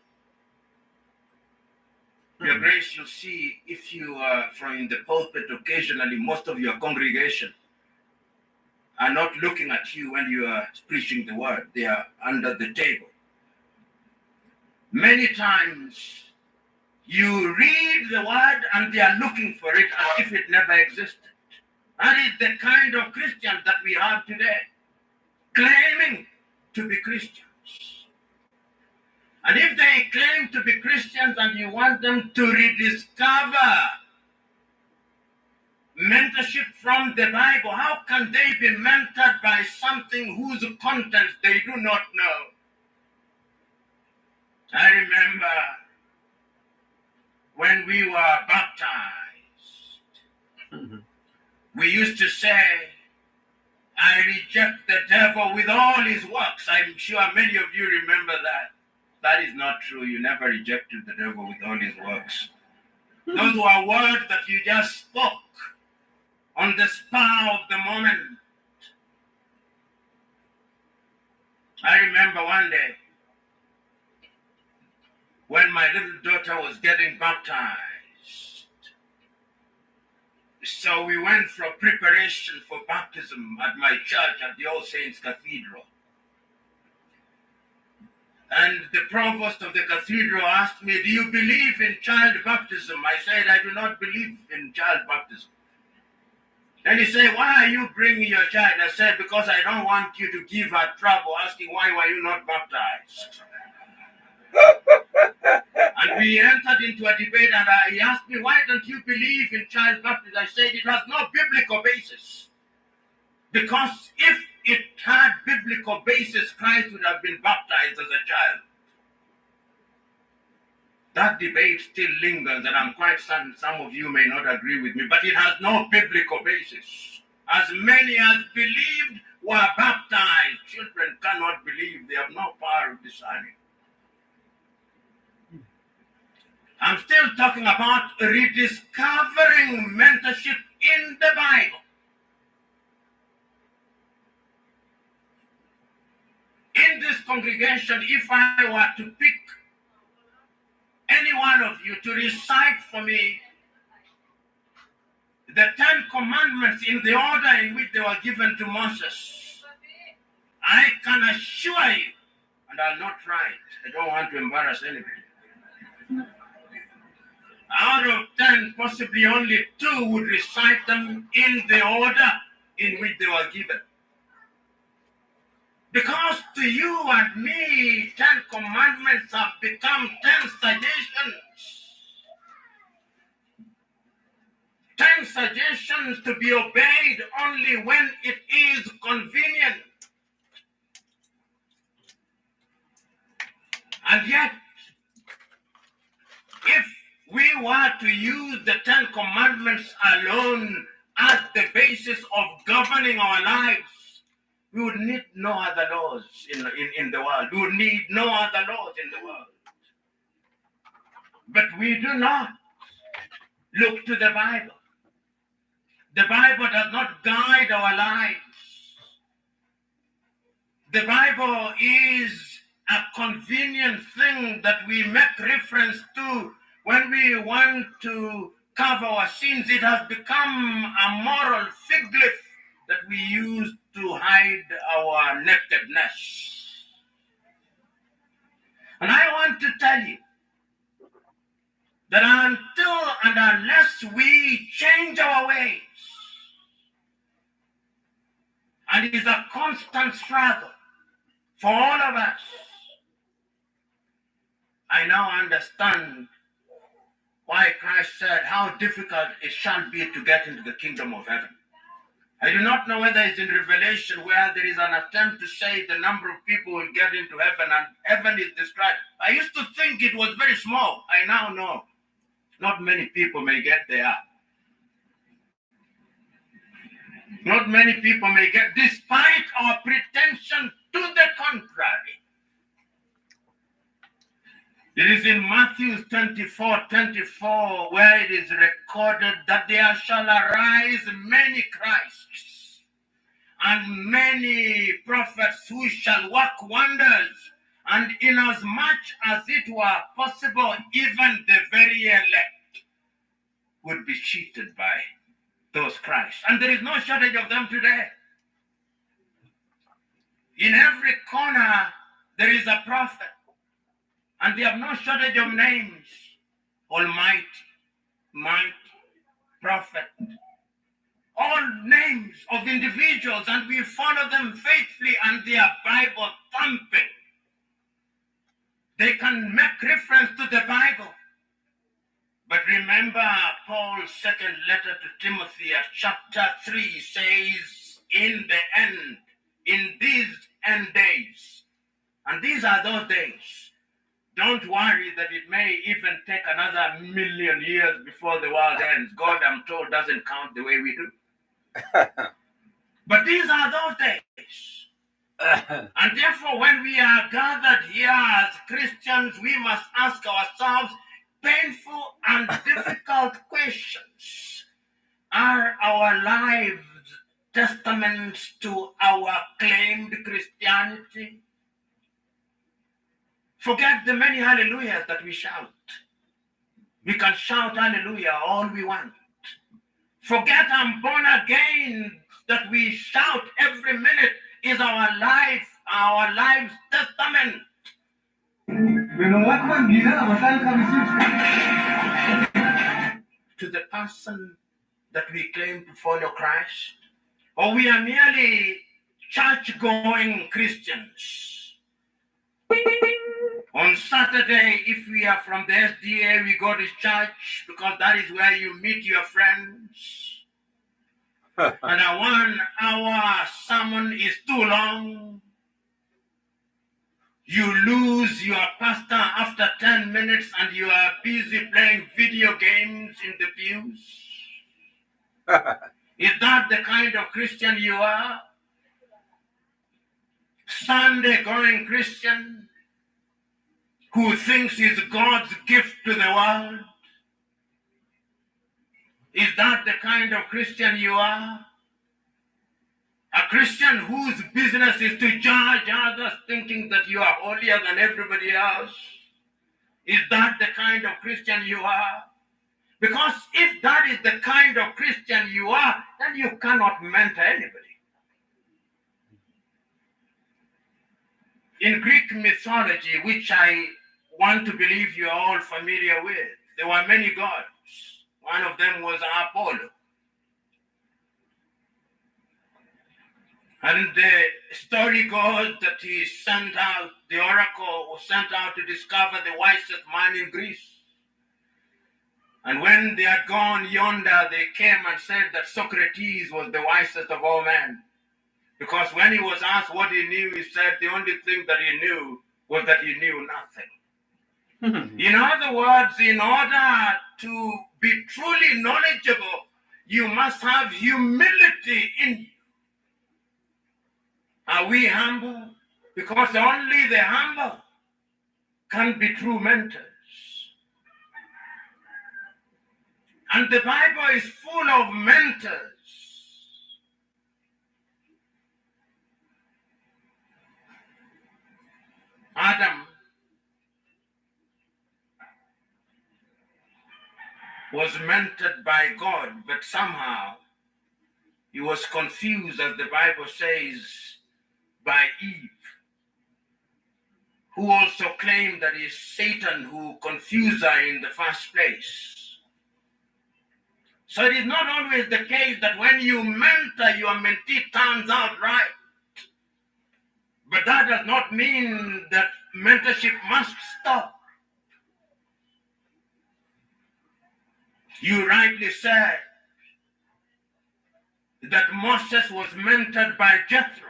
K: Your Grace, you'll see, if you are from the pulpit occasionally, most of your congregation are not looking at you when you are preaching the word. They are under the table. Many times you read the word and they are looking for it as if it never existed. That is the kind of Christians that we have today, claiming to be Christians. And if they claim to be Christians and you want them to rediscover mentorship from the Bible, how can they be mentored by something whose contents they do not know? I remember when we were baptized, we used to say, I reject the devil with all his works. I'm sure many of you remember that. That is not true. You never rejected the devil with all his works. Those were words that you just spoke on the spur of the moment. I remember one day when my little daughter was getting baptized. So we went for preparation for baptism at my church at the All Saints Cathedral. And the provost of the cathedral asked me, do you believe in child baptism? I said, I do not believe in child baptism. And he said, why are you bringing your child? I said, because I don't want you to give her trouble asking why were you not baptized. And we entered into a debate and he asked me, why don't you believe in child baptism? I said, it has no biblical basis. Because if it had biblical basis, Christ would have been baptized as a child. That debate still lingers, and I'm quite certain some of you may not agree with me, but it has no biblical basis. As many as believed were baptized. Children cannot believe. They have no power of discerning. I'm still talking about rediscovering mentorship in the Bible. In this congregation, if I were to pick any one of you to recite for me the 10 Commandments in the order in which they were given to Moses, I can assure you, and I'll not try it, I don't want to embarrass anybody. Out of 10, possibly only 2 would recite them in the order in which they were given. Because to you and me, 10 commandments have become 10 suggestions. 10 suggestions to be obeyed only when it is convenient. And yet, if we were to use the 10 commandments alone as the basis of governing our lives, we would need no other laws in the world. We would need no other laws in the world. But we do not look to the Bible. The Bible does not guide our lives. The Bible is a convenient thing that we make reference to when we want to cover our sins. It has become a moral fig leaf that we use to hide our nakedness. And I want to tell you that until and unless we change our ways, and it is a constant struggle for all of us, I now understand why Christ said how difficult it shall be to get into the kingdom of heaven. I do not know whether it's in Revelation where there is an attempt to say the number of people will get into heaven, and heaven is described. I used to think it was very small. I now know not many people may get there. Not many people may get, despite our pretension to the contrary. It is in Matthew 24:24 where it is recorded that there shall arise many Christs and many prophets who shall work wonders, and inasmuch as it were possible, even the very elect would be cheated by those Christs. And there is no shortage of them today. In every corner there is a prophet. And they have no shortage of names. Almighty, mighty, prophet. All names of individuals, and we follow them faithfully, and they are Bible thumping. They can make reference to the Bible. But remember, Paul's second letter to Timothy at chapter 3 says, in the end, in these end days, and these are those days, don't worry that it may even take another 1,000,000 years before the world ends. God, I'm told, doesn't count the way we do. But these are those days. And therefore, when we are gathered here as Christians, we must ask ourselves painful and difficult questions. Are our lives testaments to our claimed Christianity? Forget the many hallelujahs that we shout. We can shout hallelujah all we want. Forget I'm born again that we shout every minute is our life's testament. To the person that we claim to follow Christ, or we are merely church-going Christians. On Saturday, if we are from the SDA, we go to church because that is where you meet your friends. And a 1-hour sermon is too long. You lose your pastor after 10 minutes and you are busy playing video games in the pews. Is that the kind of Christian you are? Sunday-going Christian who thinks he's God's gift to the world? Is that the kind of Christian you are? A Christian whose business is to judge others, thinking that you are holier than everybody else? Is that the kind of Christian you are? Because if that is the kind of Christian you are, then you cannot mentor anybody. In Greek mythology, which I want to believe you are all familiar with, there were many gods. One of them was Apollo. And the story goes that he sent out, the oracle was sent out to discover the wisest man in Greece. And when they had gone yonder, they came and said that Socrates was the wisest of all men. Because when he was asked what he knew, he said the only thing that he knew was that he knew nothing. In other words, in order to be truly knowledgeable, you must have humility in you. Are we humble? Because only the humble can be true mentors. And the Bible is full of mentors. Adam was mentored by God, but somehow he was confused, as the Bible says, by Eve, who also claimed that it's Satan who confused her in the first place. So it is not always the case that when you mentor, your mentee turns out right. But that does not mean that mentorship must stop. You rightly said that Moses was mentored by Jethro.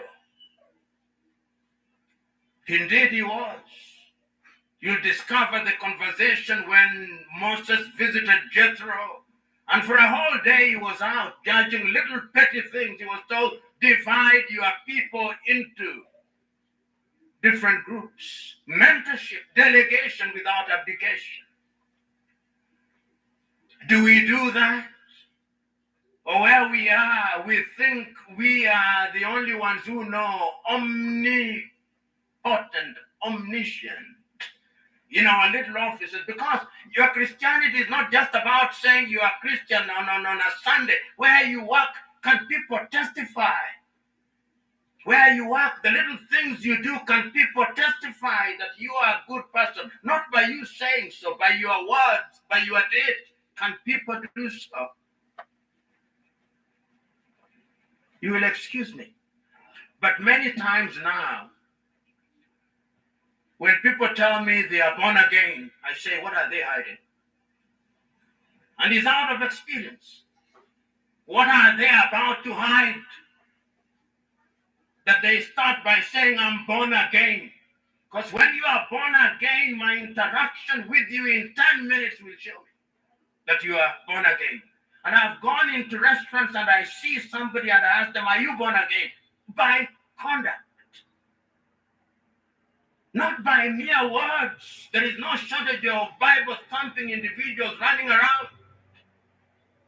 K: Indeed he was. You'll discover the conversation when Moses visited Jethro, and for a whole day he was out judging little petty things. He was told, divide your people into different groups. Mentorship, delegation without abdication. Do we do that? Or where we are, we think we are the only ones who know omnipotent, omniscient in our little offices, because your Christianity is not just about saying you are Christian on a Sunday. Where you work, can people testify? Where you work, the little things you do, can people testify that you are a good person? Not by you saying so, by your words, by your deeds. Can people do so? You will excuse me. But many times now, when people tell me they are born again, I say, what are they hiding? And it's out of experience. What are they about to hide? That they start by saying, I'm born again. Because when you are born again, my interaction with you in 10 minutes will show me that you are born again. And I've gone into restaurants and I see somebody and I ask them, are you born again? By conduct. Not by mere words. There is no shortage of Bible thumping individuals running around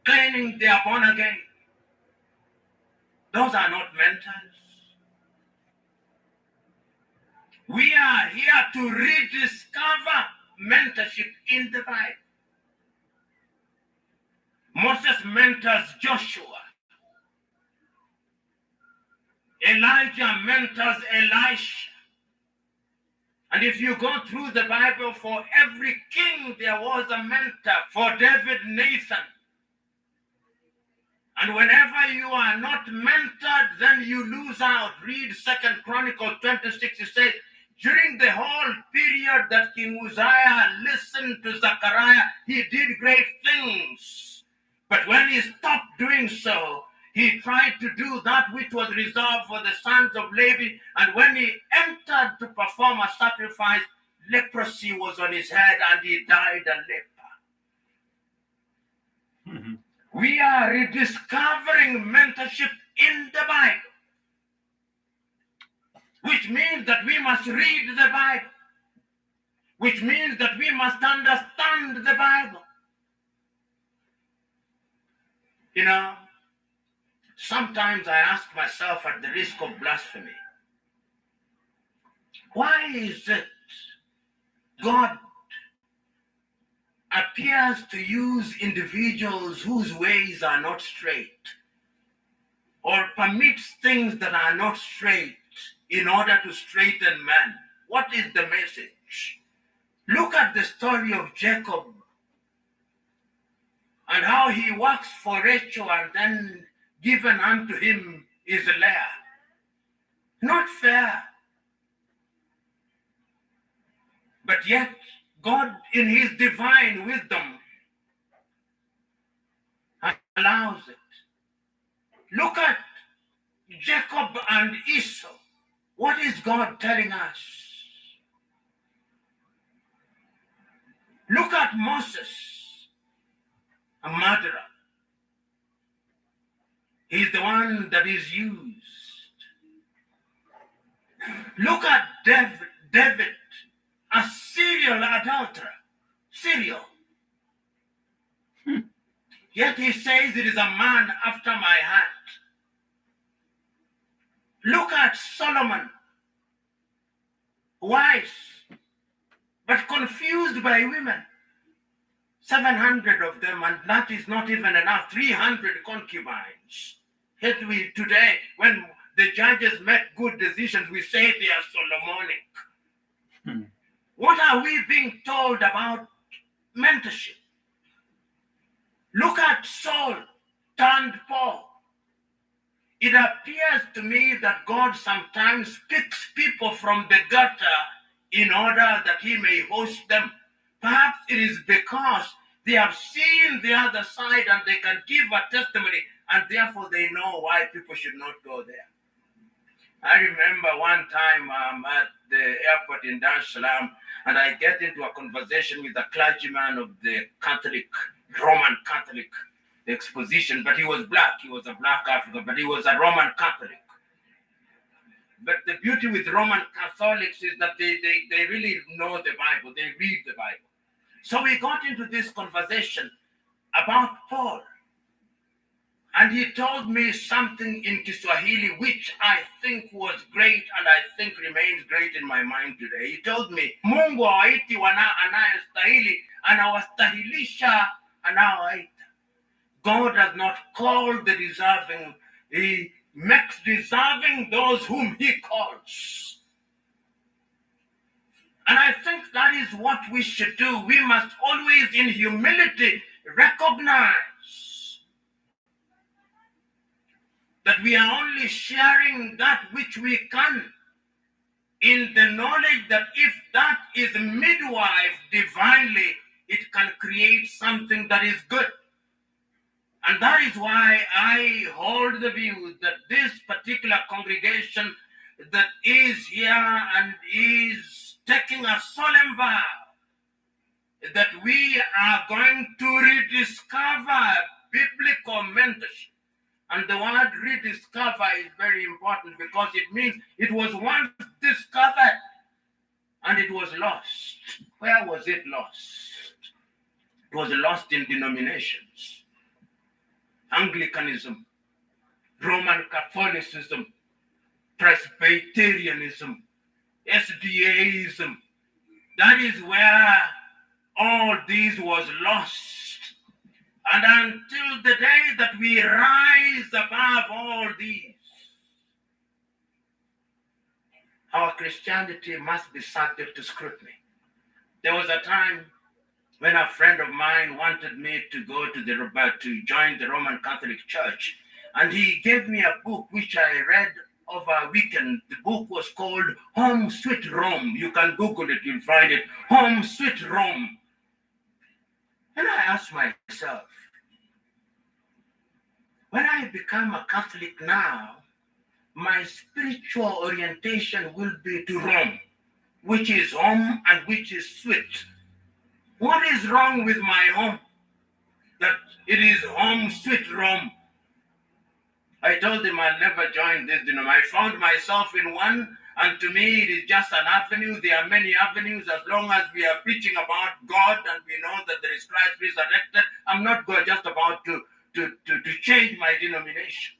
K: claiming they are born again. Those are not mentors. We are here to rediscover mentorship in the Bible. Moses mentors Joshua. Elijah mentors Elisha. And if you go through the Bible, for every king there was a mentor. For David, Nathan. And whenever you are not mentored, then you lose out. Read 2 Chronicles 26. It says, during the whole period that King Uzziah listened to Zechariah, he did great things. But when he stopped doing so, he tried to do that which was reserved for the sons of Levi. And when he entered to perform a sacrifice, leprosy was on his head and he died a leper. Mm-hmm. We are rediscovering mentorship in the Bible, which means that we must read the Bible, which means that we must understand the Bible. You know, sometimes I ask myself, at the risk of blasphemy, why is it God appears to use individuals whose ways are not straight, or permits things that are not straight in order to straighten man. What is the message? Look at the story of Jacob and how he works for Rachel and then given unto him is Leah. Not fair. But yet, God in his divine wisdom allows it. Look at Jacob and Esau. What is God telling us? Look at Moses, a murderer. He's the one that is used. Look at David, a serial adulterer. Serial. Yet he says it is a man after my heart. Look at Solomon, wise, but confused by women. 700 of them, and that is not even enough. 300 concubines. Yet we today, when the judges make good decisions, we say they are Solomonic. What are we being told about mentorship? Look at Saul turned Paul. It appears to me that God sometimes picks people from the gutter in order that he may host them. Perhaps it is because they have seen the other side and they can give a testimony, and therefore they know why people should not go there. I remember one time I'm at the airport in Dar es Salaam, and I get into a conversation with a clergyman of the Roman Catholic exposition, but he was black. He was a black African, but he was a Roman Catholic. But the beauty with Roman Catholics is that they really know the Bible. They read the Bible. So we got into this conversation about Paul. And he told me something in Kiswahili, which I think was great and I think remains great in my mind today. He told me, Mungu hawaiti anayestahili, anawastahilisha anaowaita. God does not call the deserving. He makes deserving those whom he calls. And I think that is what we should do. We must always in humility recognize that we are only sharing that which we can, in the knowledge that if that is midwife divinely, it can create something that is good. And that is why I hold the view that this particular congregation that is here and is taking a solemn vow that we are going to rediscover biblical mentorship. And the word rediscover is very important because it means it was once discovered and it was lost. Where was it lost? It was lost in denominations. Anglicanism, Roman Catholicism, Presbyterianism, SDAism. That is where all these was lost. And until the day that we rise above all these, our Christianity must be subject to scrutiny. There was a time when a friend of mine wanted me to go to join the Roman Catholic Church, and he gave me a book which I read over a weekend. The book was called Home Sweet Rome. You can Google it, you'll find it. Home Sweet Rome. And I asked myself, when I become a Catholic now, my spiritual orientation will be to Rome, which is home and which is sweet. What is wrong with my home? That it is home sweet Rome. I told him I'll never join this denomination. I found myself in one, and to me it is just an avenue. There are many avenues. As long as we are preaching about God and we know that there is Christ resurrected, I'm not just about to change my denomination.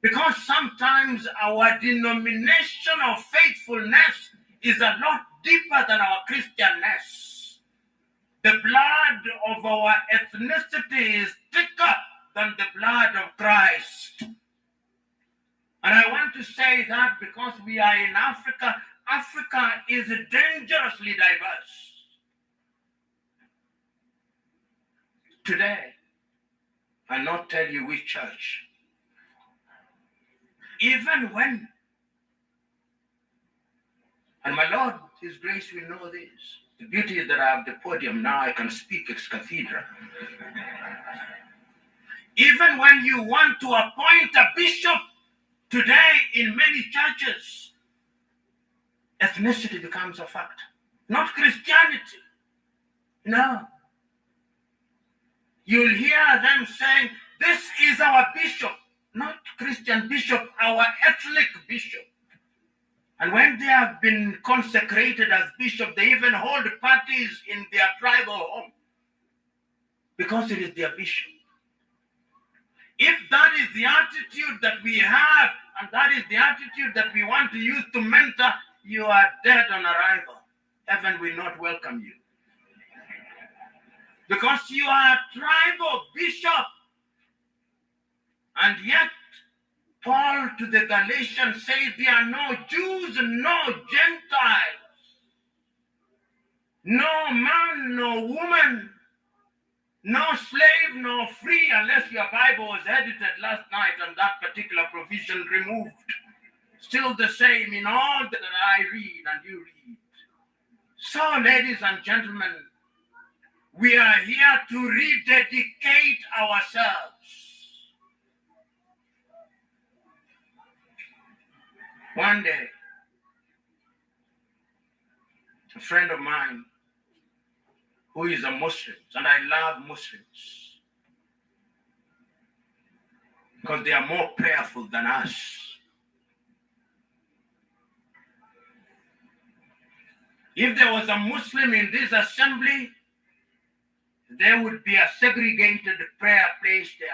K: Because sometimes our denomination of faithfulness is a lot deeper than our Christianness. The blood of our ethnicity is thicker than the blood of Christ. And I want to say that because we are in Africa, Africa is dangerously diverse. Today, I'll not tell you which church. Even when, and my Lord, His grace will know this. The beauty is that I have the podium now, I can speak ex cathedra. Even when you want to appoint a bishop today in many churches, ethnicity becomes a factor, not Christianity. No. You'll hear them saying, this is our bishop, not Christian bishop, our ethnic bishop. And when they have been consecrated as bishop, they even hold parties in their tribal home because it is their bishop. If that is the attitude that we have, and that is the attitude that we want to use to mentor, you are dead on arrival. Heaven will not welcome you. Because you are a tribal bishop. And yet, Paul to the Galatians says there are no Jews, no Gentiles, no man, no woman, no slave, no free, unless your Bible was edited last night and that particular provision removed. Still the same in all that I read and you read. So, ladies and gentlemen, we are here to rededicate ourselves. One day, a friend of mine who is a Muslim, and I love Muslims because they are more prayerful than us. If there was a Muslim in this assembly, there would be a segregated prayer place there.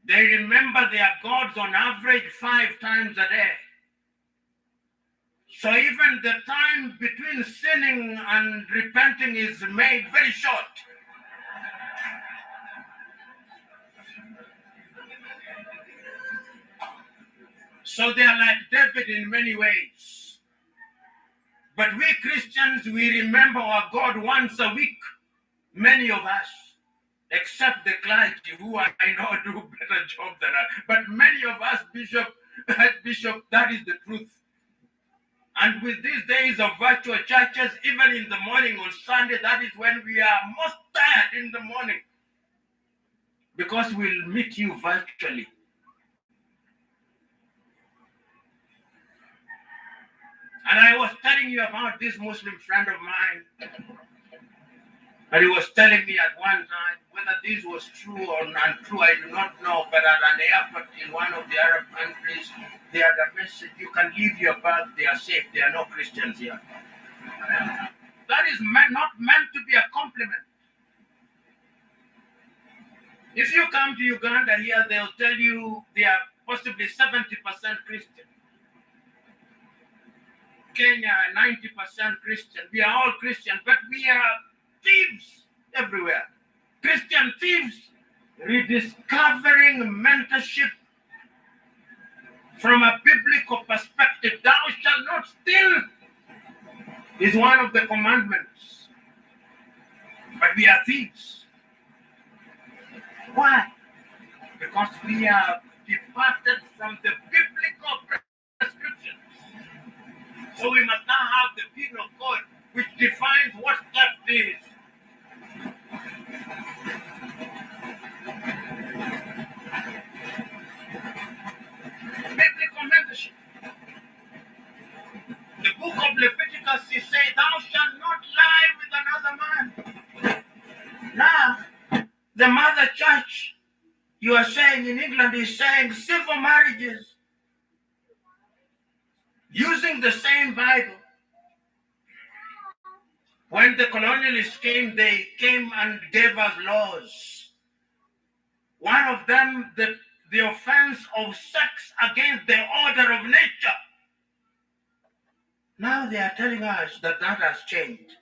K: They remember their gods on average 5 times a day. So even the time between sinning and repenting is made very short. So they are like David in many ways. But we Christians, we remember our God once a week. Many of us, except the clergy, who I know do better job than us. But many of us, Bishop, that is the truth. And with these days of virtual churches, even in the morning on Sunday, that is when we are most tired in the morning. Because we'll meet you virtually. And I was telling you about this Muslim friend of mine. And he was telling me at one time, whether this was true or untrue, I do not know, but at an airport in one of the Arab countries, they had a message, you can leave your bag, they are safe, there are no Christians here. That is not meant to be a compliment. If you come to Uganda here, they'll tell you they are possibly 70% Christian. Kenya, 90% Christian. We are all Christian, but we are thieves everywhere. Christian thieves. Rediscovering mentorship from a biblical perspective. Thou shalt not steal is one of the commandments. But we are thieves. Why? Because we have departed from the biblical prescriptions. So we must now have the penal code which defines what theft is. Biblical mentorship. The book of Leviticus is saying, thou shalt not lie with another man. Now, the mother church, you are saying in England, is saying civil marriages using the same Bible. When the colonialists came, they came and gave us laws. One of them, the offense of sex against the order of nature. Now they are telling us that that has changed.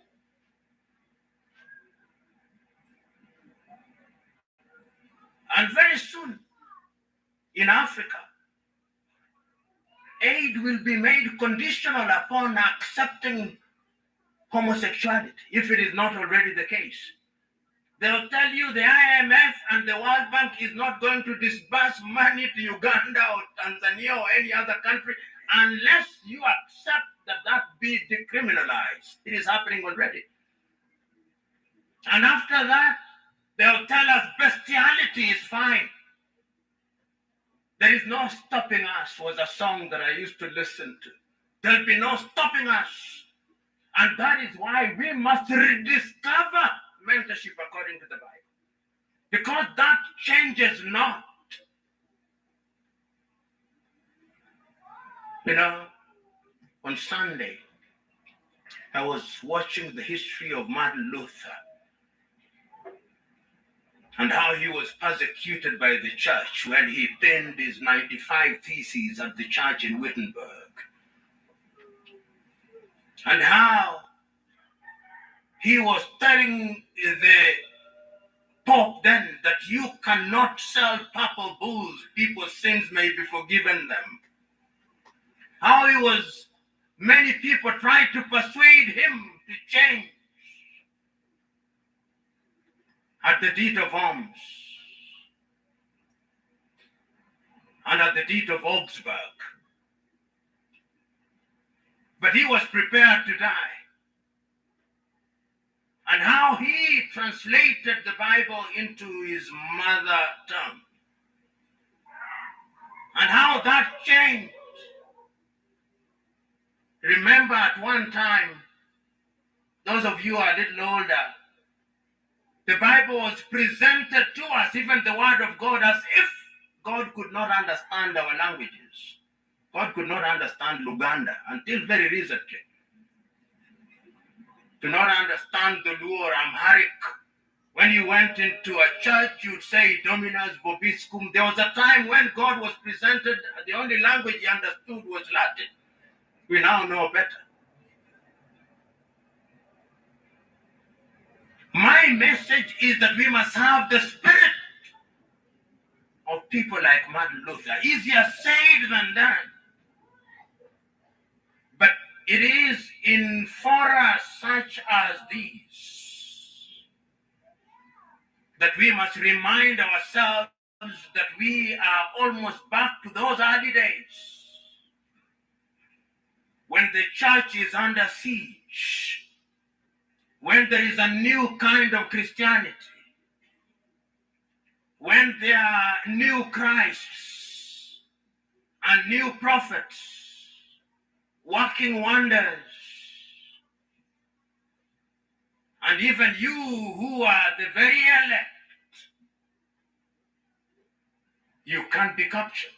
K: very soon in Africa, aid will be made conditional upon accepting homosexuality, if it is not already the case. They'll tell you the IMF and the World Bank is not going to disburse money to Uganda or Tanzania or any other country unless you accept that that be decriminalized. It is happening already. And after that, they'll tell us bestiality is fine. There is no stopping us was a song that I used to listen to. There'll be no stopping us. And that is why we must rediscover mentorship according to the Bible. Because that changes not. You know, on Sunday, I was watching the history of Martin Luther and how he was persecuted by the church when he penned his 95 Theses at the church in Wittenberg. And how he was telling the Pope then that you cannot sell papal bulls, people's sins may be forgiven them. How many people tried to persuade him to change. At the deed of Worms and at the deed of Augsburg. But he was prepared to die. And how he translated the Bible into his mother tongue. And how that changed. Remember at one time, those of you who are a little older, the Bible was presented to us, even the Word of God, as if God could not understand our languages. God could not understand Luganda until very recently. To not understand the Luo or Amharic. When you went into a church, you'd say, Dominus Vobiscum. There was a time when God was presented, the only language he understood was Latin. We now know better. My message is that we must have the spirit of people like Martin Luther. Easier said than done. But it is in fora such as these that we must remind ourselves that we are almost back to those early days when the church is under siege, when there is a new kind of Christianity, when there are new Christs and new prophets working wonders, and even you who are the very elect, you can't be captured.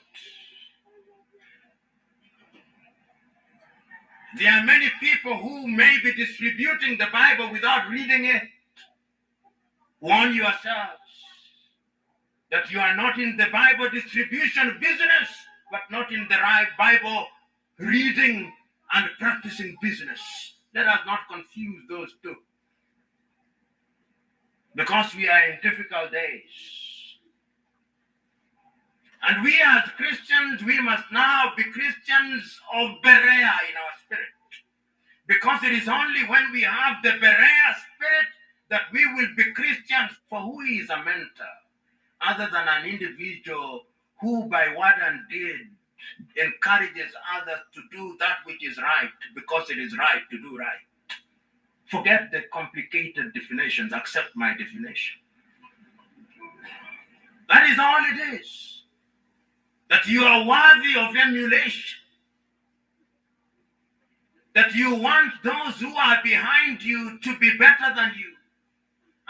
K: There are many people who may be distributing the Bible without reading it. Warn yourselves that you are not in the Bible distribution business, but not in the right Bible reading and practicing business. Let us not confuse those two. Because we are in difficult days. And we as Christians, we must now be Christians of Berea in our spirit. Because it is only when we have the Berea spirit that we will be Christians. For who is a mentor other than an individual who by word and deed encourages others to do that which is right because it is right to do right? Forget the complicated definitions, accept my definition. That is all it is. That you are worthy of emulation. That you want those who are behind you to be better than you.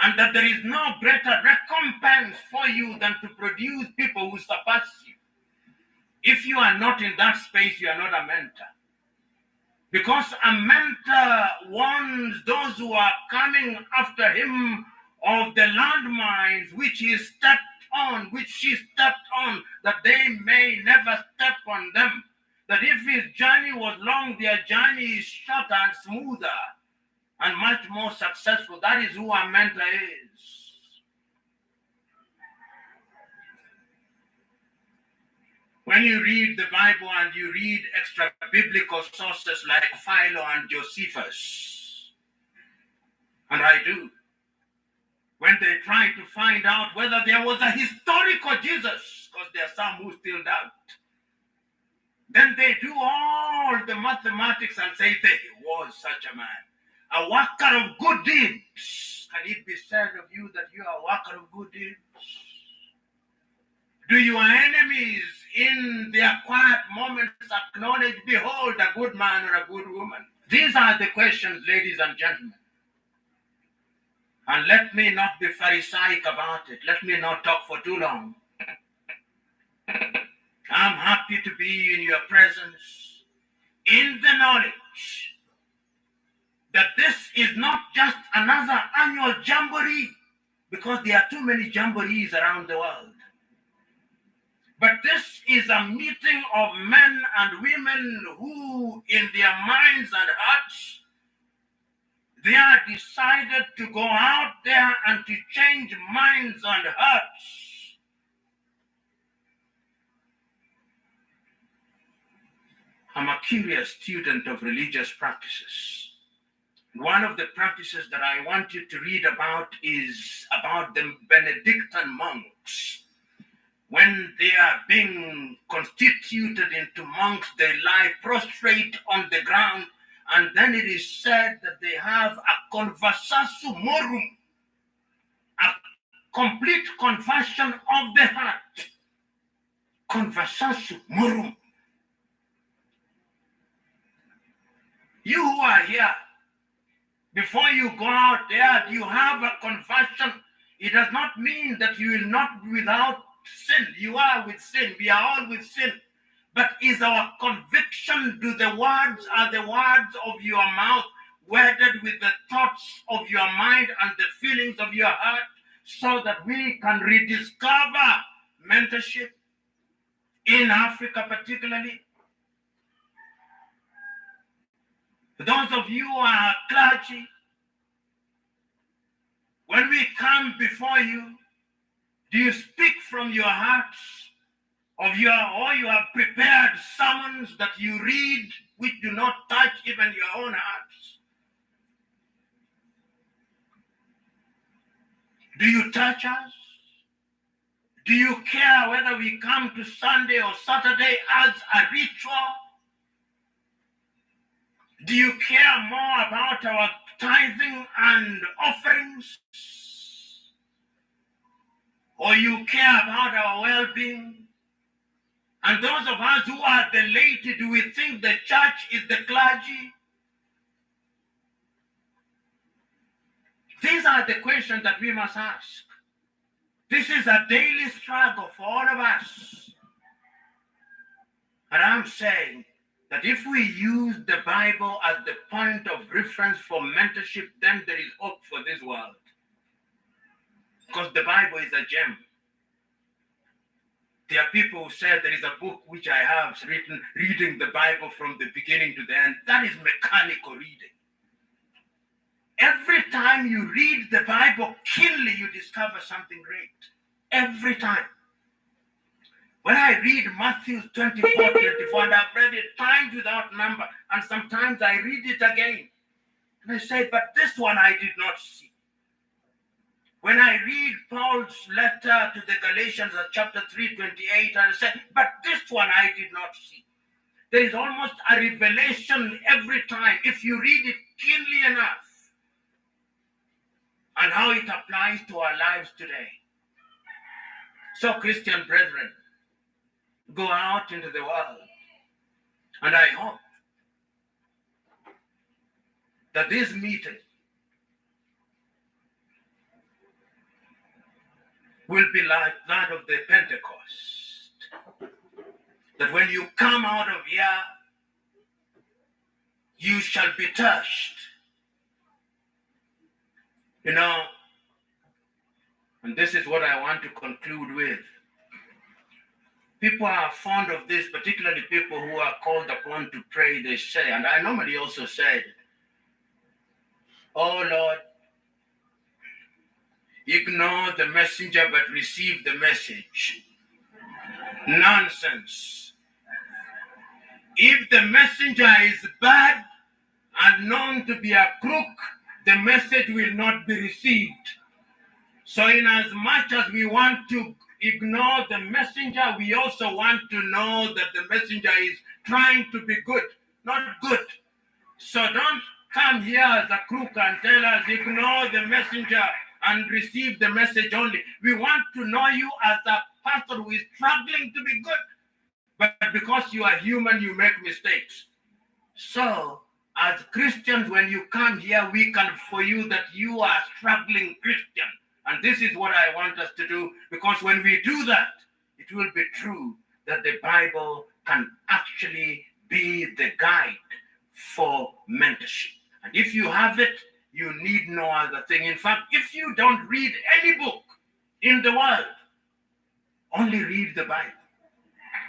K: And that there is no greater recompense for you than to produce people who surpass you. If you are not in that space, you are not a mentor. Because a mentor warns those who are coming after him of the landmines which he stepped on, which she stepped on, that they may never step on them. That if his journey was long, their journey is shorter and smoother and much more successful. That is who a mentor is. When you read the Bible and you read extra biblical sources like Philo and Josephus, and I do, when they try to find out whether there was a historical Jesus, because there are some who still doubt, then they do all the mathematics and say there was such a man, a worker of good deeds. Can it be said of you that you are a worker of good deeds? Do your enemies in their quiet moments acknowledge, behold, a good man or a good woman? These are the questions, ladies and gentlemen. And let me not be Pharisaic about it. Let me not talk for too long. I'm happy to be in your presence in the knowledge that this is not just another annual jamboree, because there are too many jamborees around the world. But this is a meeting of men and women who, in their minds and hearts, they are decided to go out there and to change minds and hearts. I'm a curious student of religious practices. One of the practices that I want you to read about is about the Benedictine monks. When they are being constituted into monks, they lie prostrate on the ground, and then it is said that they have a conversasu morum, a complete conversion of the heart. Conversasu morum. You who are here, before you go out there, you have a conversion. It does not mean that you will not be without sin. You are with sin. We are all with sin. But is our conviction, are the words of your mouth wedded with the thoughts of your mind and the feelings of your heart, so that we can rediscover mentorship in Africa particularly? Those of you who are clergy, when we come before you, do you speak from your hearts or you have prepared sermons that you read which do not touch even your own hearts? Do you touch us? Do you care whether we come to Sunday or Saturday as a ritual? Do you care more about our tithing and offerings? Or you care about our well-being? And those of us who are the laity, do we think the church is the clergy? These are the questions that we must ask. This is a daily struggle for all of us. And I'm saying that if we use the Bible as the point of reference for mentorship, then there is hope for this world. Because the Bible is a gem. There are people who said there is a book which I have written, reading the Bible from the beginning to the end. That is mechanical reading. Every time you read the Bible keenly, you discover something great. Every time. When I read Matthew 24, and I've read it times without number, and sometimes I read it again, and I say, but this one I did not see. When I read Paul's letter to the Galatians, chapter 3:28, and I say, but this one I did not see. There is almost a revelation every time if you read it keenly enough, and how it applies to our lives today. So, Christian brethren, go out into the world, and I hope that this meeting will be like that of the Pentecost. That when you come out of here, you shall be touched. You know, and this is what I want to conclude with. People are fond of this, particularly people who are called upon to pray. They say, and I normally also said, oh Lord, ignore the messenger but receive the message. Nonsense. If the messenger is bad and known to be a crook, the message will not be received. So in as much as we want to ignore the messenger, we also want to know that the messenger is trying to be good, not good. So don't come here as a crook and tell us ignore the messenger and receive the message only. We want to know you as a person who is struggling to be good. But because you are human, you make mistakes. So, as Christians, when you come here, we can for you that you are struggling Christian. And this is what I want us to do, because when we do that, it will be true that the Bible can actually be the guide for mentorship. And if you have it, you need no other thing. In fact, if you don't read any book in the world, only read the Bible.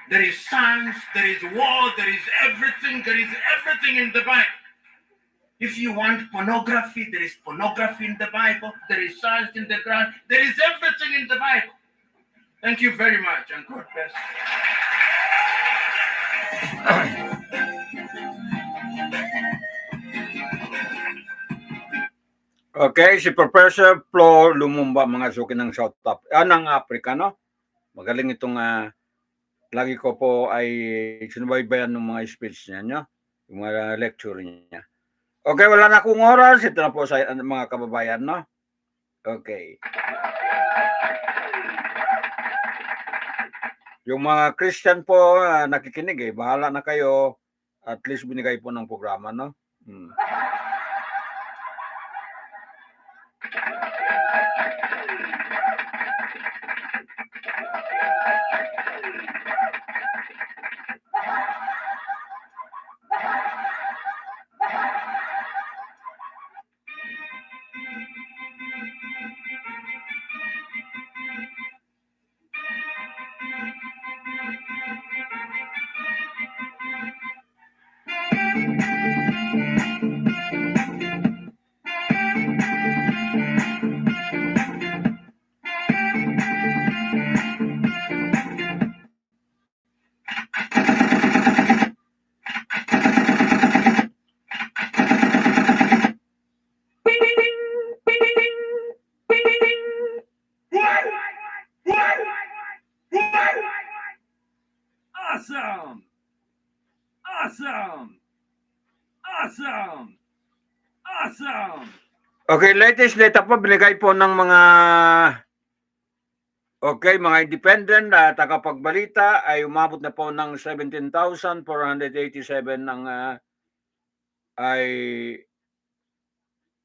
K: There is science, there is war, there is everything in the Bible. If you want pornography, there is pornography in the Bible. There is science in the ground. There is everything in the Bible. Thank you very much, and God bless.
C: Okay, si Professor Flo Lumumba, mga suki ng ng Africa, no? Magaling itong lagi ko po ay sinubaybayan ng mga speech niya, no? Yung mga lecture niya. Okay, wala na akong oras. Ito na po sa mga kababayan, no? Okay. Yung mga Christian po nakikinig, bahala na kayo. At least binigay po ng programa, no?
L: Awesome! Awesome! Awesome! Awesome!
C: Okay, latest data po binigay po ng mga mga independent tagapagbalita ay umabot na po ng 17,487 ng ay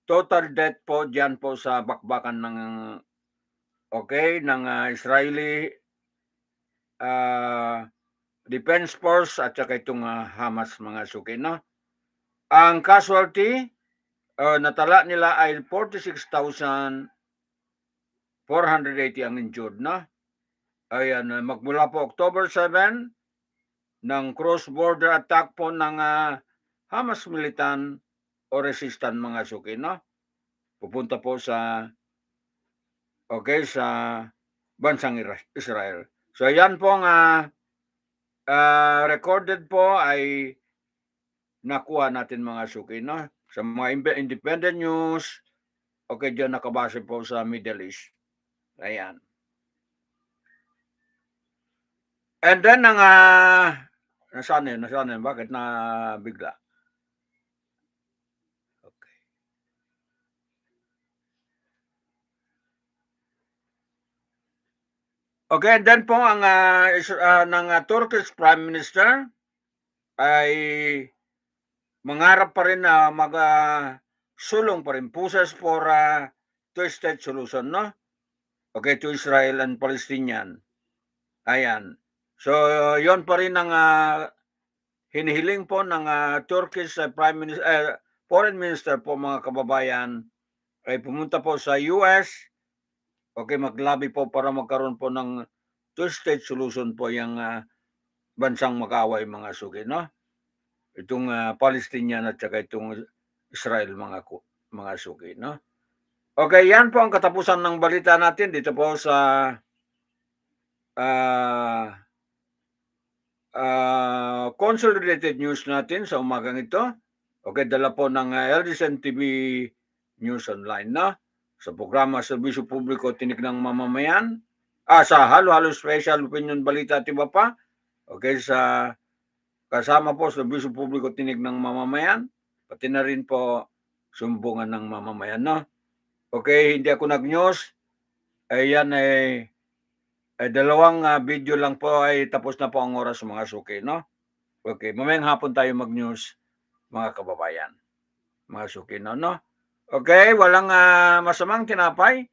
C: total death po diyan po sa bakbakan ng ng Israeli Defense Force at saka itong Hamas, mga suki, no? Ang casualty natala nila ay 46,480 ang injured, no? Ayan, magmula po October 7 ng cross-border attack po ng Hamas militant o resistant, mga suki, no? Pupunta po sa sa bansang Israel. So yan po ang recorded po ay nakuha natin, mga suki, no? Sa mga independent news, diyan nakabase po sa Middle East. Ayan. And then nasaan yun? Bakit na bigla? Okay, and then po ang ng Turkish Prime Minister ay mangarap pa rin na sulong pa rin, pushes for two-state solution, no? Okay, to Israel and Palestinian. Ayan. So, yon pa rin ang hinihiling po ng Turkish Foreign Minister po, mga kababayan, ay pumunta po sa US. Okay, maglabi po para magkaroon po ng two-state solution po yung bansang mag-away, mga suki, no? Itong Palestinian at saka itong Israel, mga suki, no? Okay, yan po ang katapusan ng balita natin dito po sa Consolidated News natin sa umagang ito. Okay, dala po ng ADLSNTV News Online, no? Sa programa Serbisyo Publiko Tinig ng Mamamayan. Sa Halo-Halo Special Opinion Balita at iba pa. Okay, sa kasama po Serbisyo Publiko Tinig ng Mamamayan. Pati na rin po Sumbungan ng Mamamayan, no? Okay, hindi ako nag-news. Ayan ay dalawang video lang po ay tapos na po ang oras mga suki, no? Okay, mamayang hapon tayo mag-news, mga kababayan. Mga suki, no? Okay, walang masamang tinapay.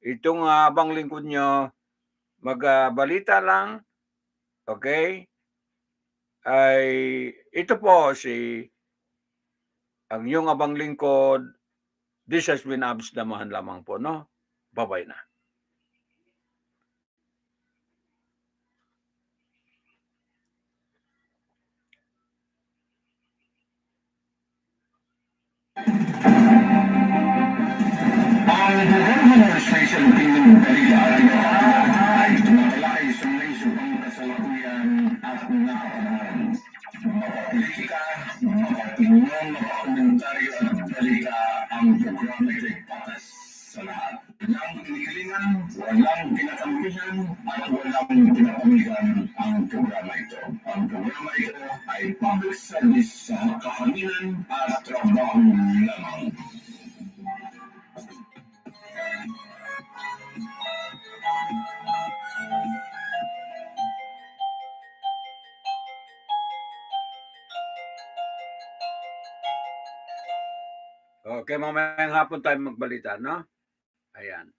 C: Itong abang lingkod nyo, magbalita lang. Okay? Ay, ito po ang iyong abang lingkod. This has been Abs Damahan lamang po, no? Bye-bye na.
B: Ang gobyerno ng Special Opinion Balita ay tumatalay sa may subang kasalukuyan at nakapanahon. Mapapolitika, mapapiniyon, mapakomentaryo at balita ang programa ito'y patas sa lahat. Walang pinikilingan, walang pinakampihan, at walang pinapamigan ang programa ito. Ang programa ito ay public service sa makakaminan at trabaho lamang.
C: Okay, mamayang hapon tayo magbalita, no? Ayan.